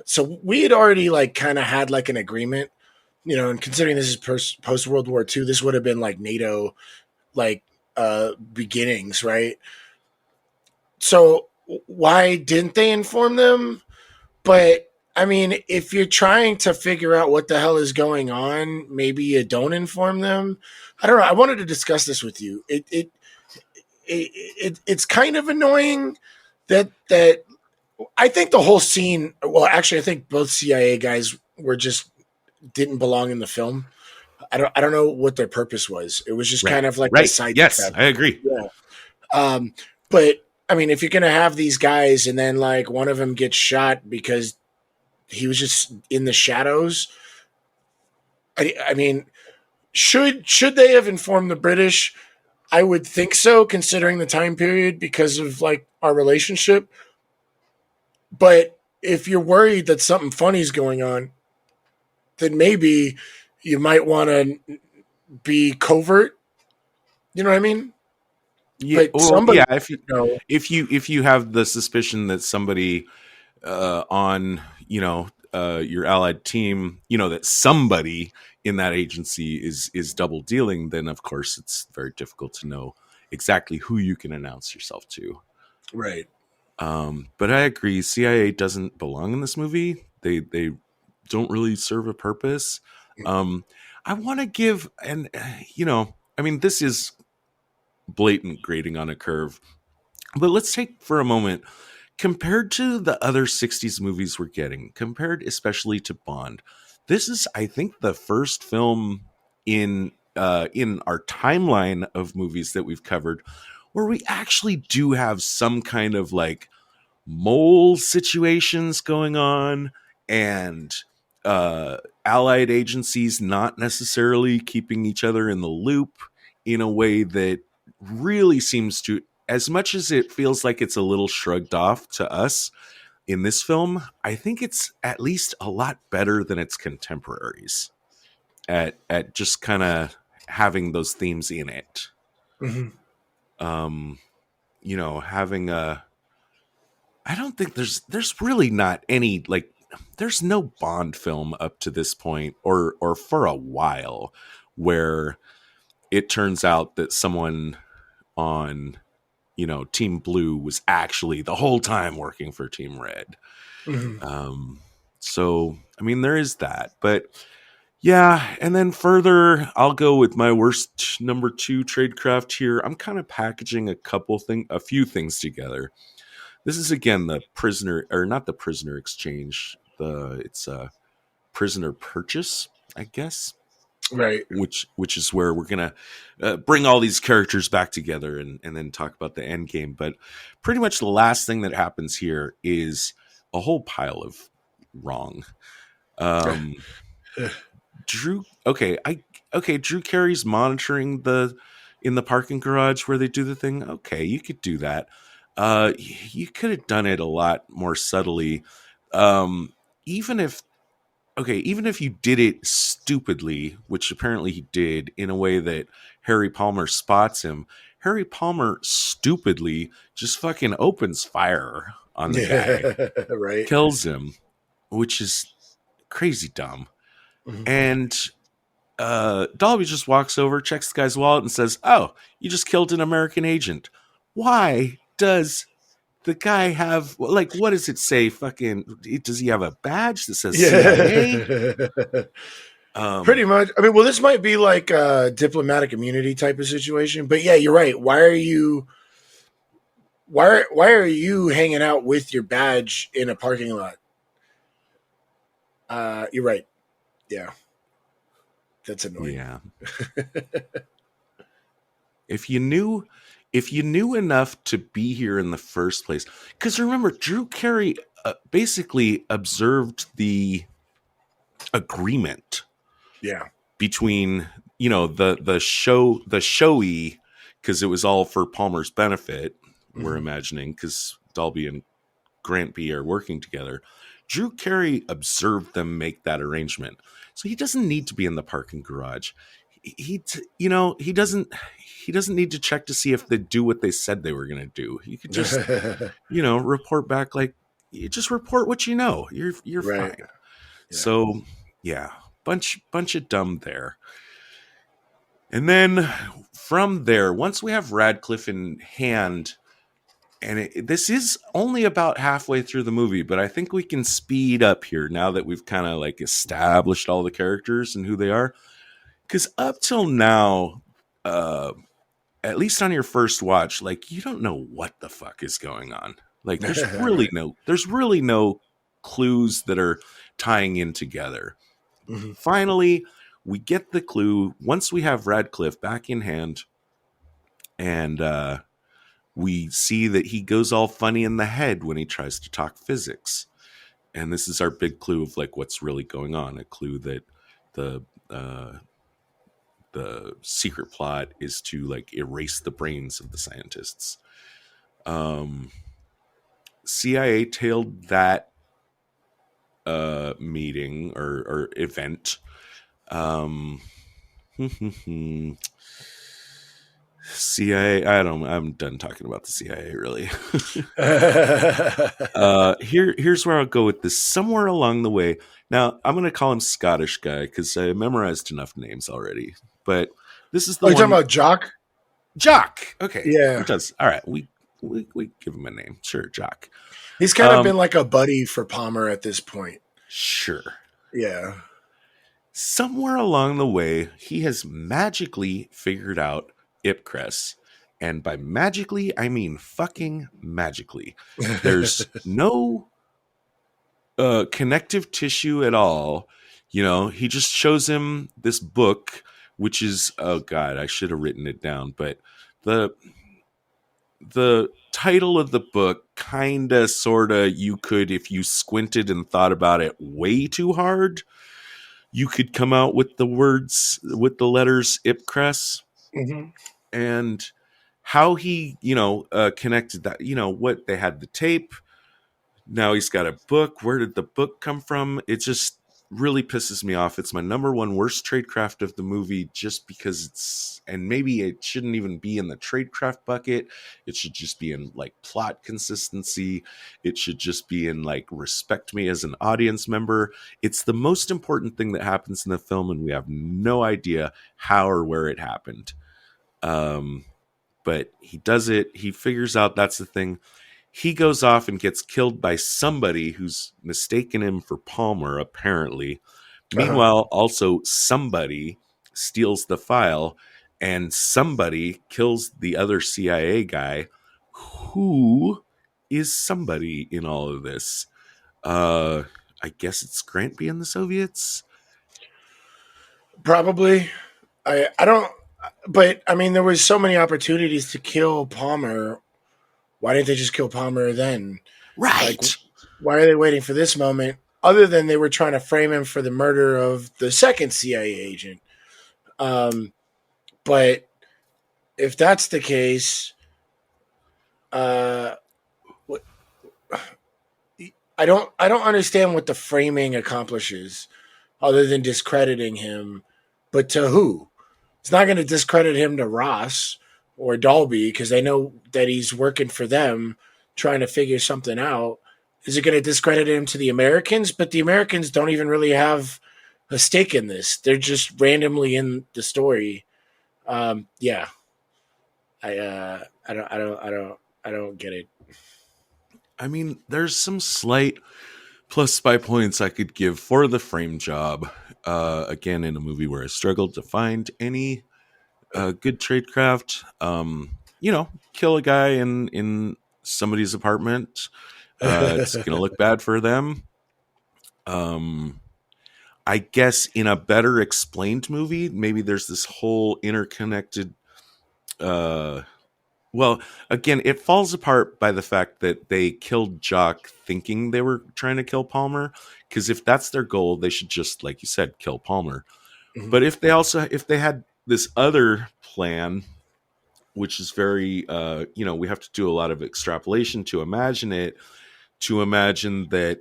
So we had already like kind of had like an agreement, and considering this is post World War II, this would have been like NATO, like beginnings, right? So why didn't they inform them? But I mean, if you're trying to figure out what the hell is going on, maybe you don't inform them. I don't know. I wanted to discuss this with you. It's kind of annoying that I think the whole scene. Well, actually, I think both CIA guys didn't belong in the film. I don't know what their purpose was. It was just kind of like a side. Yes, I agree. Yeah. But I mean, if you're gonna have these guys and then like one of them gets shot because he was just in the shadows. I mean, should they have informed the British? I would think so, considering the time period because of like our relationship. But if you're worried that something funny is going on, then maybe you might want to be covert You know what I mean? Yeah, But well, somebody yeah. should know. If you have the suspicion that somebody on your allied team, that somebody in that agency is double dealing, then of course it's very difficult to know exactly who you can announce yourself to. Right. But I agree, CIA doesn't belong in this movie. They don't really serve a purpose. I want to give, and I mean, this is blatant grading on a curve, but let's take for a moment, compared to the other 60s movies we're getting, compared especially to Bond, this is, I think, the first film in our timeline of movies that we've covered where we actually do have some kind of like mole situations going on, and allied agencies not necessarily keeping each other in the loop in a way that really seems to, as much as it feels like it's a little shrugged off to us in this film, I think it's at least a lot better than its contemporaries at just kind of having those themes in it. Mm-hmm. Having a, I don't think there's really not any, like, there's no Bond film up to this point or for a while where it turns out that someone on Team Blue was actually the whole time working for Team Red. Mm-hmm. So I mean there is that, but yeah, and then further, I'll go with my worst number 2 Tradecraft here. I'm kind of packaging a few things together. This is again the prisoner, or not the prisoner exchange. It's a prisoner purchase, I guess. Right. Which is where we're gonna bring all these characters back together and then talk about the end game. But pretty much the last thing that happens here is a whole pile of wrong. Drew, Drew Carey's monitoring in the parking garage where they do the thing. Okay, you could do that. You could have done it a lot more subtly. Um, even if even if you did it stupidly, which apparently he did, in a way that Harry Palmer spots him, Harry Palmer stupidly just fucking opens fire on the guy, Right. kills him, which is crazy dumb. Mm-hmm. And Dolby just walks over, checks the guy's wallet, and says, "Oh, you just killed an American agent. Why does the guy have, like, what does it say? Fucking, does he have a badge that says CIA?" Yeah. Pretty much. I mean, well, this might be like a diplomatic immunity type of situation, but yeah, you're right. Why are you hanging out with your badge in a parking lot? You're right. Yeah. That's annoying. Yeah. If you knew enough to be here in the first place, because remember, Drew Carey basically observed the agreement Yeah. between the showy, because it was all for Palmer's benefit. We're imagining, because Dolby and Grant B are working together. Drew Carey observed them make that arrangement, so he doesn't need to be in the parking garage. He doesn't need to check to see if they do what they said they were going to do. He could just report back, like, you just report what you know. You're Right. fine. Yeah. So yeah, bunch of dumb there. And then from there, once we have Radcliffe in hand, and this is only about halfway through the movie, but I think we can speed up here now that we've kind of like established all the characters and who they are. Because up till now, at least on your first watch, like, you don't know what the fuck is going on. Like, there's really no clues that are tying in together. Mm-hmm. Finally, we get the clue once we have Radcliffe back in hand, and we see that he goes all funny in the head when he tries to talk physics. And this is our big clue of like what's really going on. A clue that the secret plot is to like erase the brains of the scientists. CIA tailed that meeting or event. CIA. I'm done talking about the CIA. Really. Here's where I'll go with this. Somewhere along the way. Now I'm going to call him Scottish guy because I memorized enough names already. But this is the Oh, you're one. talking about Jock? Jock. Okay. Yeah. He does. All right. We give him a name. Sure, Jock. He's kind of been like a buddy for Palmer at this point. Sure. Yeah. Somewhere along the way, he has magically figured out Ipcress. And by magically, I mean fucking magically. There's no connective tissue at all. You know, he just shows him this book, which is, oh God, I should have written it down. But the title of the book kinda, sorta, you could, if you squinted and thought about it way too hard, you could come out with the words, with the letters Ipcress. Mm-hmm. And how he, connected that, what they had the tape. Now he's got a book. Where did the book come from? It just really pisses me off. It's my number one worst tradecraft of the movie, just because and maybe it shouldn't even be in the tradecraft bucket. It should just be in like plot consistency. It should just be in like respect me as an audience member. It's the most important thing that happens in the film, and we have no idea how or where it happened. But he does it. He figures out that's the thing. He goes off and gets killed by somebody who's mistaken him for Palmer, apparently. Meanwhile, also somebody steals the file, and somebody kills the other CIA guy. Who is somebody in all of this? I guess it's Granby and the Soviets? Probably. I don't... But, I mean, there was so many opportunities to kill Palmer. Why didn't they just kill Palmer then? Right. Like, why are they waiting for this moment? Other than they were trying to frame him for the murder of the second CIA agent. But if that's the case, I don't understand what the framing accomplishes, other than discrediting him. But to who? It's not going to discredit him to Ross or Dalby because they know that he's working for them, trying to figure something out. Is it going to discredit him to the Americans? But the Americans don't even really have a stake in this. They're just randomly in the story. Yeah, I don't get it. I mean, there's some slight plus spy points I could give for the frame job. Again, in a movie where I struggled to find any good tradecraft. Kill a guy in somebody's apartment. It's gonna look bad for them. I guess in a better explained movie, maybe there's this whole interconnected. Well, again, it falls apart by the fact that they killed Jock thinking they were trying to kill Palmer. Because if that's their goal, they should just, like you said, kill Palmer. Mm-hmm. But if they had this other plan, which is very, we have to do a lot of extrapolation to imagine it, to imagine that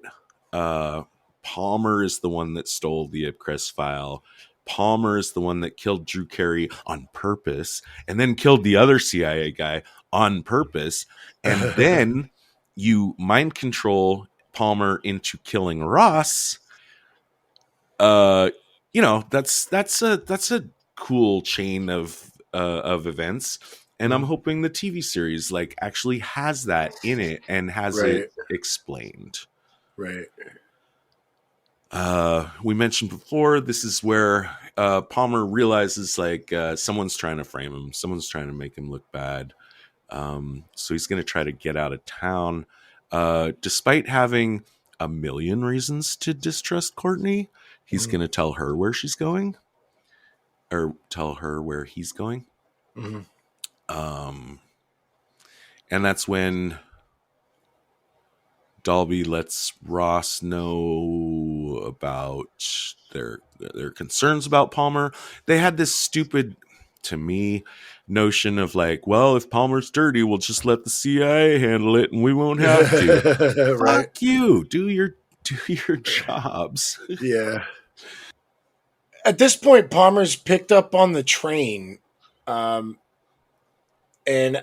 Palmer is the one that stole the Ipcress file. Palmer is the one that killed Drew Carey on purpose and then killed the other CIA guy on purpose. And then you mind control Palmer into killing Ross. That's a cool chain of events. And I'm hoping the TV series actually has that in it and has it explained. Right. We mentioned before, this is where Palmer realizes someone's trying to frame him. Someone's trying to make him look bad. So he's going to try to get out of town. Despite having a million reasons to distrust Courtney, he's going to tell her where she's going. Or tell her where he's going. Mm-hmm. And that's when Dalby lets Ross know about their concerns about Palmer. They had this stupid, to me, notion of if Palmer's dirty, we'll just let the CIA handle it and we won't have to. Right. Fuck you. Do your jobs. Yeah. At this point, Palmer's picked up on the train. And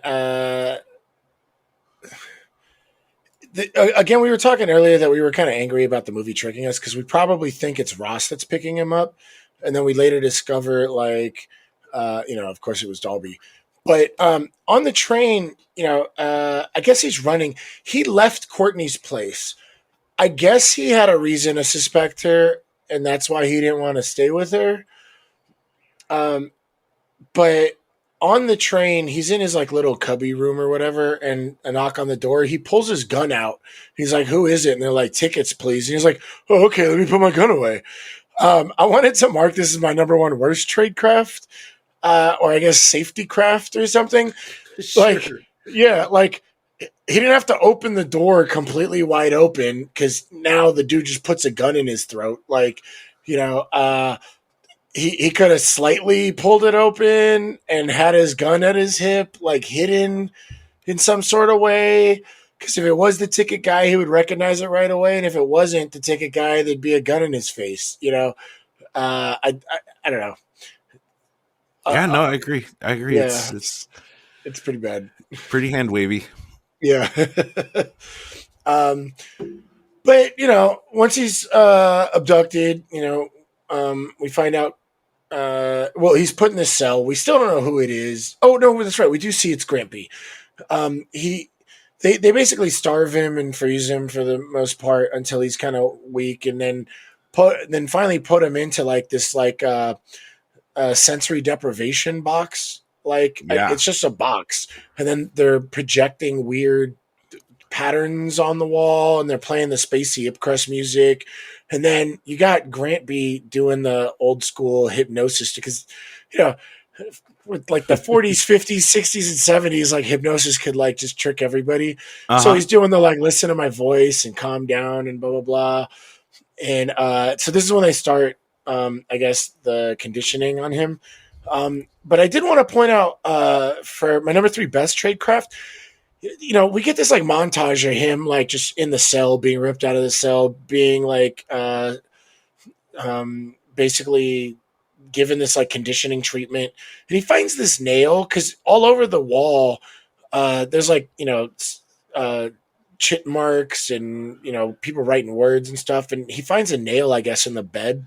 again, we were talking earlier that we were kind of angry about the movie tricking us because we probably think it's Ross that's picking him up, and then we later discover, like, of course it was Dalby. But on the train, I guess he's running. He left Courtney's place. I guess he had a reason to suspect her, and that's why he didn't want to stay with her. But on the train, he's in his like little cubby room or whatever, and a knock on the door. He pulls his gun out. He's like, "Who is it?" And they're like, "Tickets, please." And he's like, "Oh, okay, let me put my gun away." I wanted to mark this as my number one worst tradecraft, or I guess safety craft or something. Sure. Like, yeah, like he didn't have to open the door completely wide open because now the dude just puts a gun in his throat. Like, you know, he could have slightly pulled it open and had his gun at his hip, like hidden in some sort of way. Because if it was the ticket guy, he would recognize it right away, and if it wasn't the ticket guy, there'd be a gun in his face. I don't know. Yeah, no, I agree. Yeah, It's it's pretty bad. pretty hand wavy. Yeah. But once he's abducted, we find out. He's put in this cell. We still don't know who it is. Oh no, that's right. We do see it's Grampy. They basically starve him and freeze him for the most part until he's kind of weak, and then finally put him into like this sensory deprivation box. Like, Yeah. it's just a box, and then they're projecting weird patterns on the wall, and they're playing the spacey Ipcress music, and then you got Grant B doing the old school hypnosis because with like the 40s, 50s, 60s, and 70s, like hypnosis could like just trick everybody. So he's doing the like listen to my voice and calm down and blah blah blah. And so this is when they start, I guess, the conditioning on him. But I did want to point out for my number 3 best tradecraft, we get this like montage of him like just in the cell, being ripped out of the cell, being like basically given this like conditioning treatment, and he finds this nail because all over the wall there's like chit marks and people writing words and stuff, and he finds a nail, I guess, in the bed.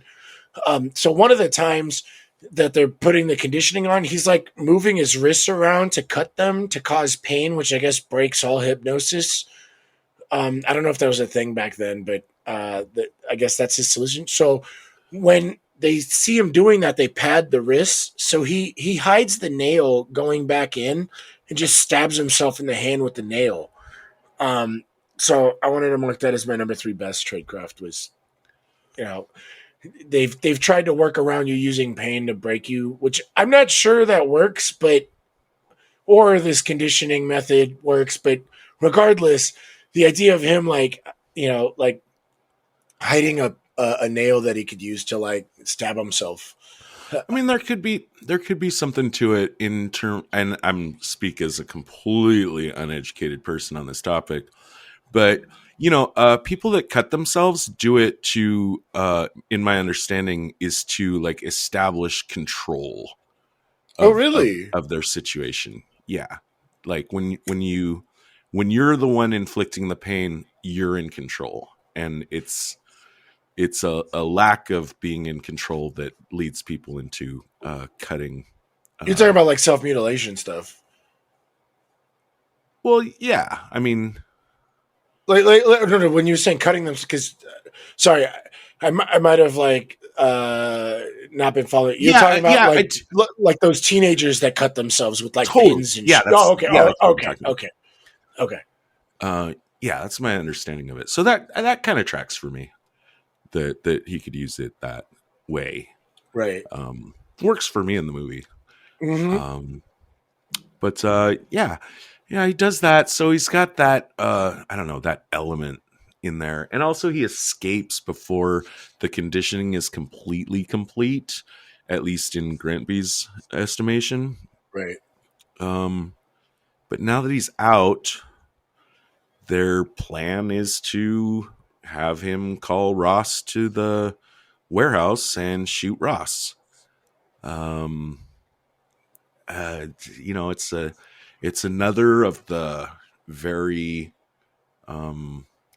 So one of the times that they're putting the conditioning on, he's like moving his wrists around to cut them to cause pain, which I guess breaks all hypnosis. I don't know if that was a thing back then, but I guess that's his solution. So when they see him doing that, they pad the wrists. So he hides the nail going back in and just stabs himself in the hand with the nail. So I wanted to mark that as my number 3 best tradecraft. Was they've tried to work around you using pain to break you, which I'm not sure that works, or this conditioning method works, but regardless, the idea of him like hiding a nail that he could use to like stab himself. I mean, there could be something to it in term, and I'm speak as a completely uneducated person on this topic, but people that cut themselves do it to, in my understanding, is to like establish control. Of their situation. Yeah, like when you're the one inflicting the pain, you're in control, and it's a lack of being in control that leads people into cutting. You're talking about like self-mutilation stuff. Well, yeah, I mean, no, when you were saying cutting them, because sorry, I might have like not been following. You're talking about like those teenagers that cut themselves with like pins and shit. Oh, okay, okay. Yeah, that's my understanding of it. So that kind of tracks for me. That he could use it that way, right? Works for me in the movie. Mm-hmm. But yeah, he does that. So he's got that I don't know, that element in there, and also he escapes before the conditioning is completely complete, at least in Grantby's estimation. Right. But now that he's out, their plan is to have him call Ross to the warehouse and shoot Ross. It's another of the very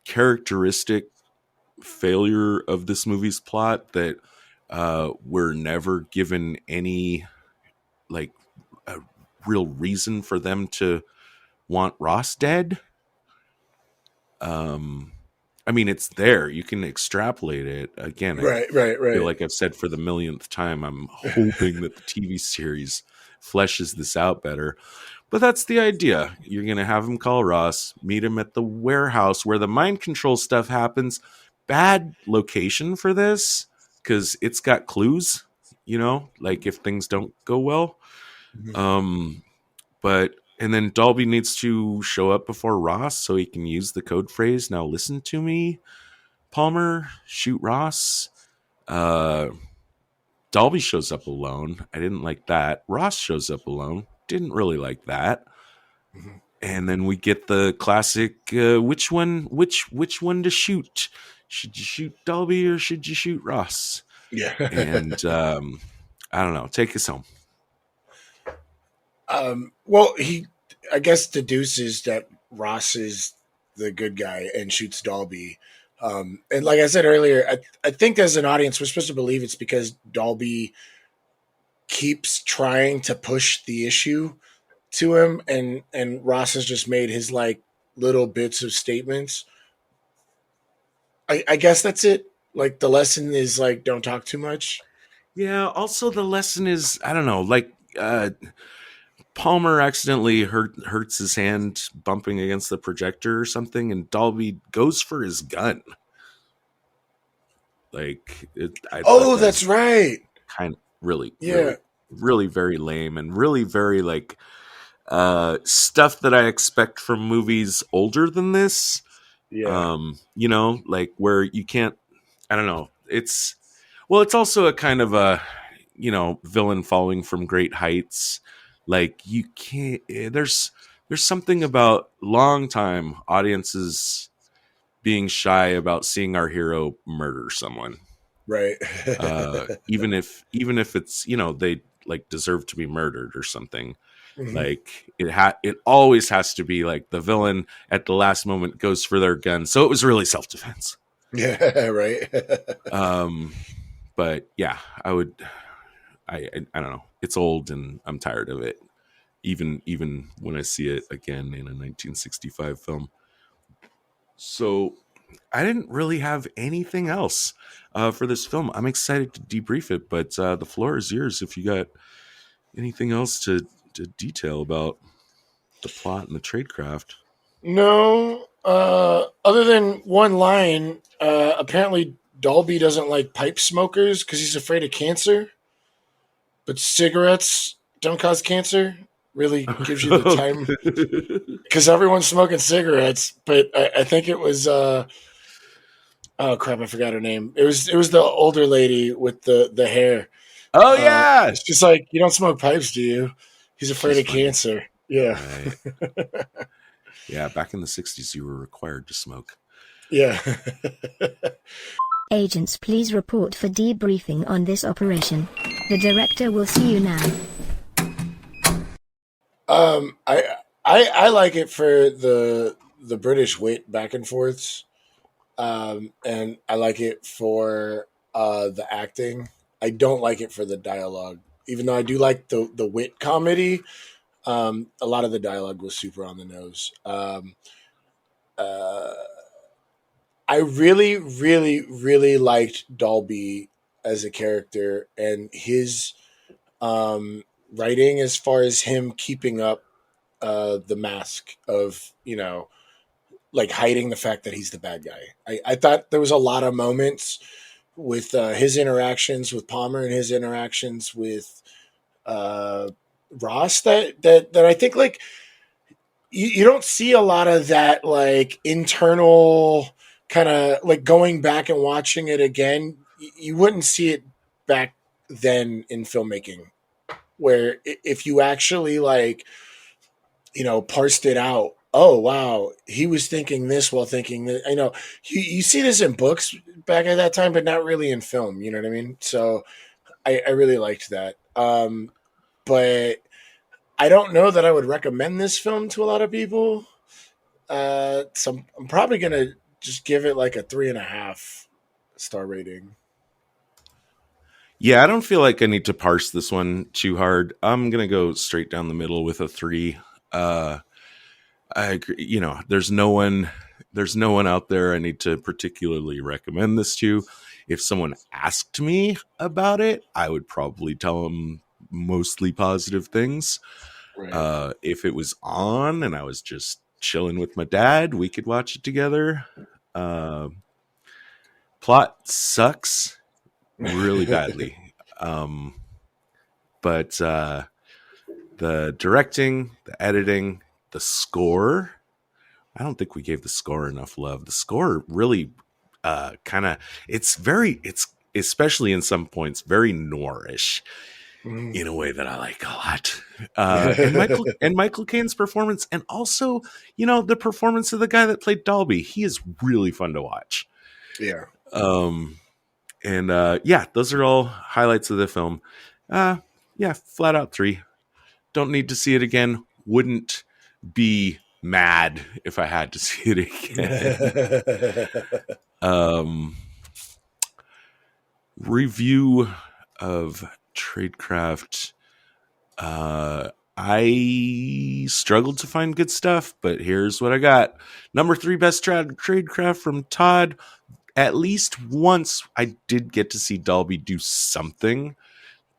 characteristic failure of this movie's plot that we're never given any like a real reason for them to want Ross dead. I mean, it's there. You can extrapolate it. Again, I feel like I've said for the millionth time, I'm hoping that the TV series fleshes this out better. But that's the idea. You're going to have him call Ross, meet him at the warehouse where the mind control stuff happens. Bad location for this because it's got clues, like if things don't go well. And then Dalby needs to show up before Ross so he can use the code phrase, "Now listen to me, Palmer, shoot Ross." Dalby shows up alone. I didn't like that. Ross shows up alone. Didn't really like that. Mm-hmm. And then we get the classic, which one to shoot? Should you shoot Dalby or should you shoot Ross? Yeah. And I don't know. Take us home. Well, he, I guess, deduces that Ross is the good guy and shoots Dalby. And like I said earlier, I think as an audience, we're supposed to believe it's because Dalby keeps trying to push the issue to him, and Ross has just made his like little bits of statements. I guess that's it. Like the lesson is like, don't talk too much. Yeah. Also, the lesson is, I don't know, like Palmer accidentally hurts his hand bumping against the projector or something, and Dalby goes for his gun. Like, that's right. Kind of really, yeah, really very lame, and really very like stuff that I expect from movies older than this. Yeah. Like where you can't. I don't know. It's also a kind of a villain falling from great heights. Like you can't. There's something about long time audiences being shy about seeing our hero murder someone, right? Even if it's they like deserve to be murdered or something. Mm-hmm. Like it always has to be like the villain at the last moment goes for their gun, so it was really self-defense. Yeah, right. But yeah, I don't know. It's old and I'm tired of it. Even when I see it again in a 1965 film. So I didn't really have anything else for this film. I'm excited to debrief it, but the floor is yours if you got anything else to detail about the plot and the tradecraft. No, other than one line, apparently Dalby doesn't like pipe smokers because he's afraid of cancer. But cigarettes don't cause cancer. Really gives you the time because everyone's smoking cigarettes. But I think it was oh crap, I forgot her name. It was the older lady with the hair. Oh yeah, it's just like, you don't smoke pipes, do you? He's afraid of cancer. Yeah. Right. Yeah, back in the 60s, you were required to smoke. Yeah. Agents, please report for debriefing on this operation. The director will see you now. I like it for the British wit back and forths, and I like it for the acting. I don't like it for the dialogue, even though I do like the wit comedy. A lot of the dialogue was super on the nose. I really, really, really liked Dalby as a character and his writing as far as him keeping up the mask of, like hiding the fact that he's the bad guy. I thought there was a lot of moments with his interactions with Palmer and his interactions with Ross that I think like you don't see a lot of that like internal kind of like going back and watching it again. You wouldn't see it back then in filmmaking, where if you actually like, parsed it out. Oh, wow. He was thinking this while thinking that, you see this in books back at that time, but not really in film. You know what I mean? So I really liked that. But I don't know that I would recommend this film to a lot of people. So I'm probably gonna just give it like a 3.5 star rating. Yeah, I don't feel like I need to parse this one too hard. I'm gonna go straight down the middle with a 3. Uh, I agree. There's no one out there I need to particularly recommend this to. If someone asked me about it, I would probably tell them mostly positive things. Right. If it was on and I was just chilling with my dad, we could watch it together. Uh, Plot sucks really badly. Um, but the directing, the editing, the score, I don't think we gave the score enough love. The score really it's especially in some points very noirish Mhm. in a way that I like a lot. And Michael Caine's performance, and also, the performance of the guy that played Dalby, he is really fun to watch. Yeah. Um and yeah, those are all highlights of the film. Yeah, flat out 3. Don't need to see it again. Wouldn't be mad if I had to see it again. um, Review of Tradecraft. I struggled to find good stuff, but here's what I got. Number 3 best Tradecraft from Todd. At least once I did get to see Dalby do something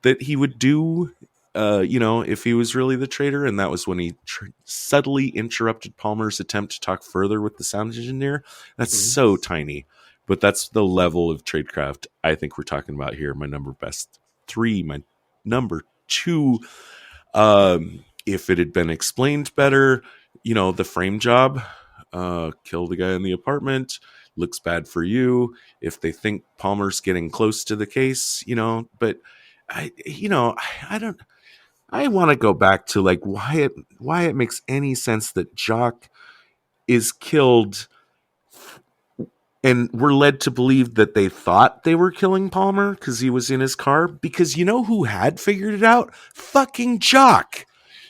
that he would do, if he was really the traitor, and that was when he subtly interrupted Palmer's attempt to talk further with the sound engineer. That's Mhm. so tiny, but that's the level of tradecraft I think we're talking about here. My number best 3, my number 2. If it had been explained better, the frame job, kill the guy in the apartment, looks bad for you. If they think Palmer's getting close to the case, but I don't. I want to go back to like why it makes any sense that Jock is killed, and we're led to believe that they thought they were killing Palmer because he was in his car. Because you know who had figured it out? Fucking Jock.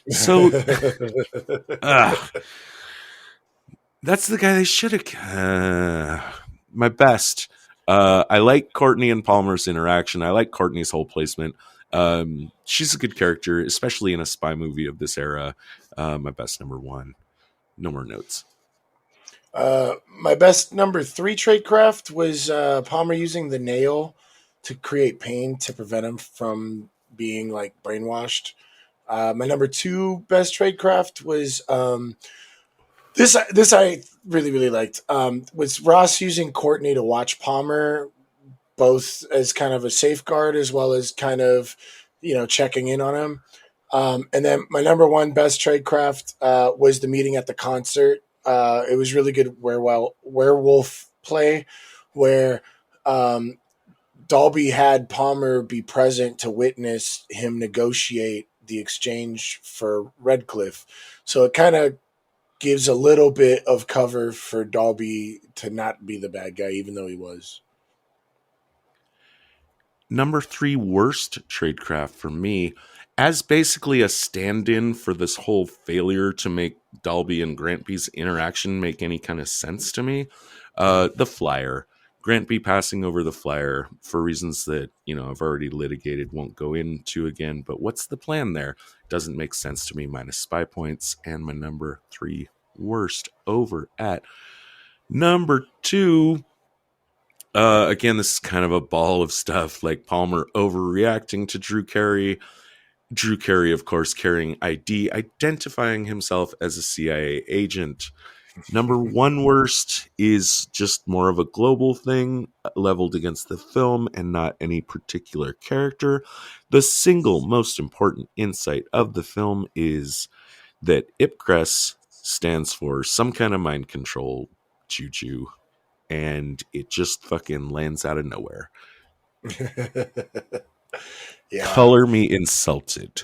So, that's the guy they should have. My best. I like Courtney and Palmer's interaction. I like Courtney's whole placement. She's a good character, especially in a spy movie of this era. My best number 1. No more notes. My best number 3 tradecraft was Palmer using the nail to create pain to prevent him from being like brainwashed. My number 2 best tradecraft was this I really liked. Was Ross using Courtney to watch Palmer both as kind of a safeguard as well as kind of checking in on him. And then my number 1 best tradecraft was the meeting at the concert. It was really good werewolf play where Dalby had Palmer be present to witness him negotiate the exchange for Redcliffe. So it kind of gives a little bit of cover for Dalby to not be the bad guy, even though he was. Number 3 worst tradecraft for me, as basically a stand-in for this whole failure to make Dalby and Grantby's interaction make any kind of sense to me. The flyer. Grantby passing over the flyer for reasons that, I've already litigated, won't go into again. But what's the plan there? Doesn't make sense to me, minus spy points. And my number 3 worst over at number 2. Again, this is kind of a ball of stuff, like Palmer overreacting to Drew Carey. Drew Carey, of course, carrying ID, identifying himself as a CIA agent. Number 1 worst is just more of a global thing leveled against the film and not any particular character. The single most important insight of the film is that Ipcress stands for some kind of mind control juju, and it just fucking lands out of nowhere. Yeah. Color me insulted.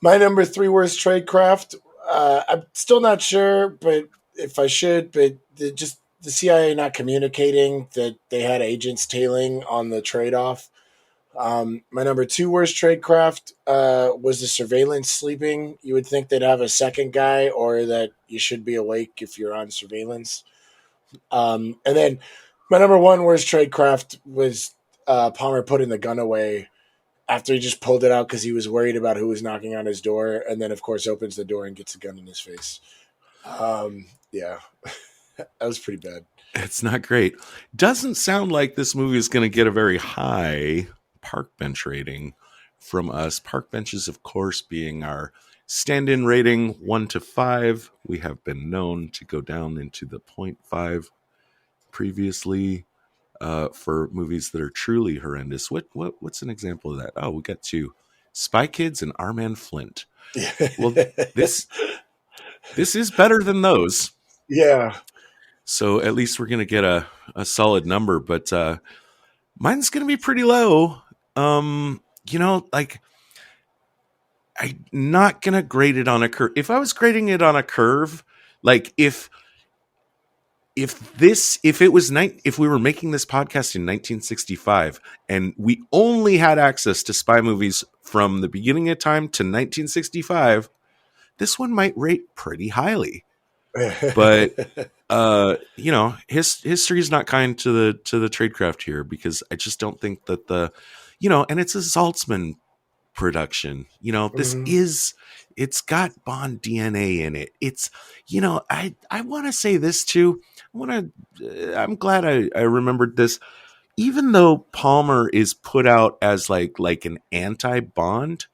My number 3 worst tradecraft. I'm still not sure, but if I should, but just the CIA not communicating that they had agents tailing on the trade off. My number 2 worst tradecraft was the surveillance sleeping. You would think they'd have a second guy, or that you should be awake if you're on surveillance. And then my number 1 worst tradecraft was Palmer putting the gun away after he just pulled it out because he was worried about who was knocking on his door, and then of course opens the door and gets a gun in his face. Yeah, that was pretty bad. It's not great. Doesn't sound like this movie is going to get a very high park bench rating from us. Park benches, of course, being our stand-in rating 1 to 5. We have been known to go down into the 0.5 previously for movies that are truly horrendous. What's an example of that? Oh, we got 2. Spy Kids and Our Man Flint. Well, this is better than those. Yeah. So at least we're going to get a solid number, but mine's going to be pretty low. Like, I'm not going to grade it on a curve. If I was grading it on a curve, like if we were making this podcast in 1965 and we only had access to spy movies from the beginning of time to 1965, this one might rate pretty highly. But history is not kind to the Tradecraft here, because I just don't think that and it's a Saltzman production. It's got Bond DNA in it. It's, I want to say this too. I'm glad I remembered this. Even though Palmer is put out as like an anti-Bond,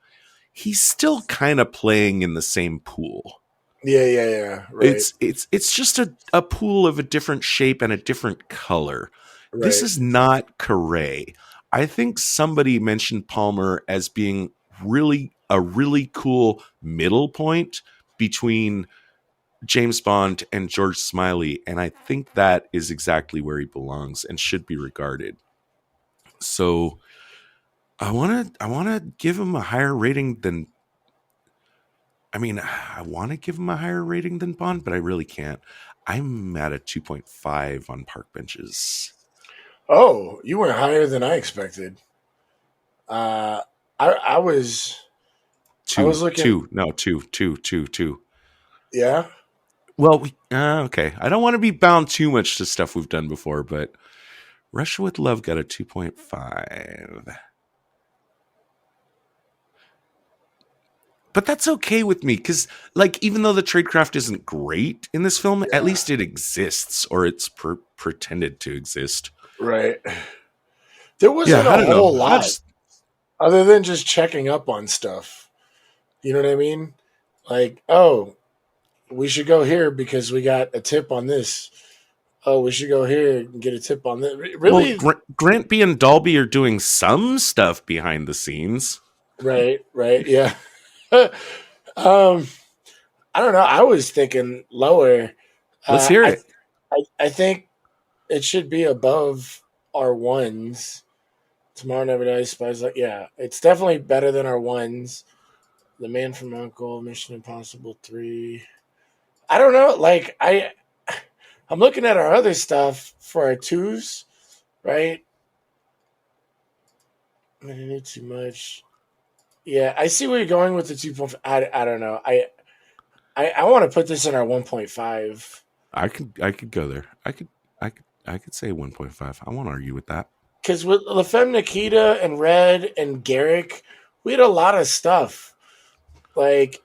he's still kind of playing in the same pool. Yeah. Right. It's just a pool of a different shape and a different color. Right. This is not Caine. I think somebody mentioned Palmer as being a really cool middle point between James Bond and George Smiley, and I think that is exactly where he belongs and should be regarded. So I want to give him a higher rating than. I want to give him a higher rating than Bond, but I really can't. I'm at a 2.5 on park benches. Oh, you were higher than I expected. I was. Two. I was looking. Two. Yeah. Well, okay. I don't want to be bound too much to stuff we've done before, but Russia with Love got a 2.5. But that's okay with me, because, even though the tradecraft isn't great in this film, at least it exists, or it's pretended to exist. Right. There wasn't a whole lot other than just checking up on stuff. You know what I mean? Like, oh, we should go here because we got a tip on this. Oh, we should go here and get a tip on that. Really? Well, Grant B and Dalby are doing some stuff behind the scenes. Right, yeah. I don't know. I was thinking lower. Let's hear it. I think it should be above our ones. Tomorrow Never Dies, Spies. It's definitely better than our ones. The Man from U.N.C.L.E., Mission Impossible 3. I don't know. I'm looking at our other stuff for our 2s, right? I didn't need too much. Yeah, I see where you're going with the 2.5. I don't know. I want to put this in our 1.5. I could go there. I could say 1.5. I won't argue with that. Because with La Femme Nikita and Red and Garrick, we had a lot of stuff. But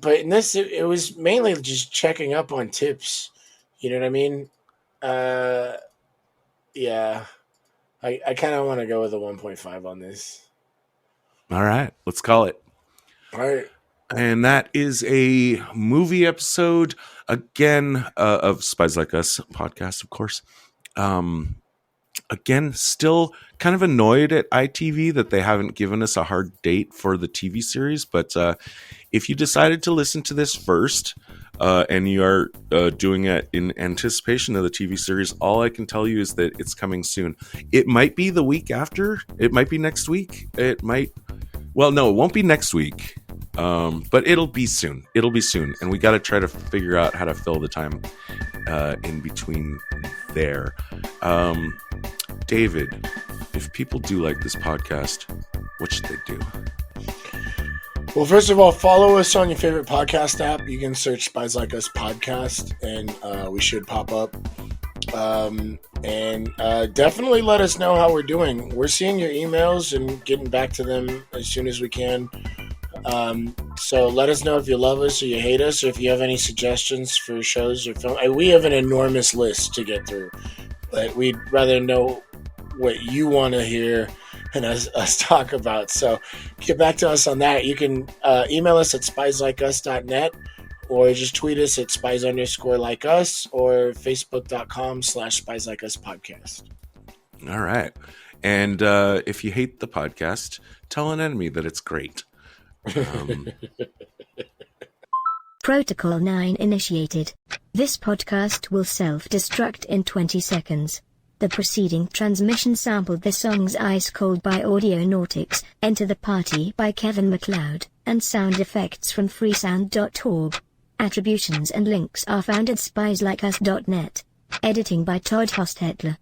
in this, it was mainly just checking up on tips. You know what I mean? Yeah. I kind of want to go with a 1.5 on this. All right, let's call it. All right. And that is a movie episode, again, of Spies Like Us podcast, of course. Again, still kind of annoyed at ITV that they haven't given us a hard date for the TV series. But if you decided to listen to this first and you are doing it in anticipation of the TV series, all I can tell you is that it's coming soon. It might be the week after. It might be next week. It might. Well, no, it won't be next week. But it'll be soon. It'll be soon. And we got to try to figure out how to fill the time in between there. David, if people do like this podcast, what should they do? Well, first of all, follow us on your favorite podcast app. You can search Spies Like Us podcast, and we should pop up. Definitely let us know how we're doing. We're seeing your emails and getting back to them as soon as we can. So let us know if you love us or you hate us, or if you have any suggestions for shows or film. We have an enormous list to get through, but we'd rather know what you want to hear and us talk about. So get back to us on that. You can email us at spieslikeus.net, or just tweet us at spies_like_us, or facebook.com/spieslikeUspodcast. All right. And if you hate the podcast, tell an enemy that it's great. Protocol 9 initiated. This podcast will self-destruct in 20 seconds. The preceding transmission sampled the songs Ice Cold by Audionautix, Enter the Party by Kevin MacLeod, and sound effects from freesound.org. Attributions and links are found at spieslikeus.net. Editing by Todd Hostetler.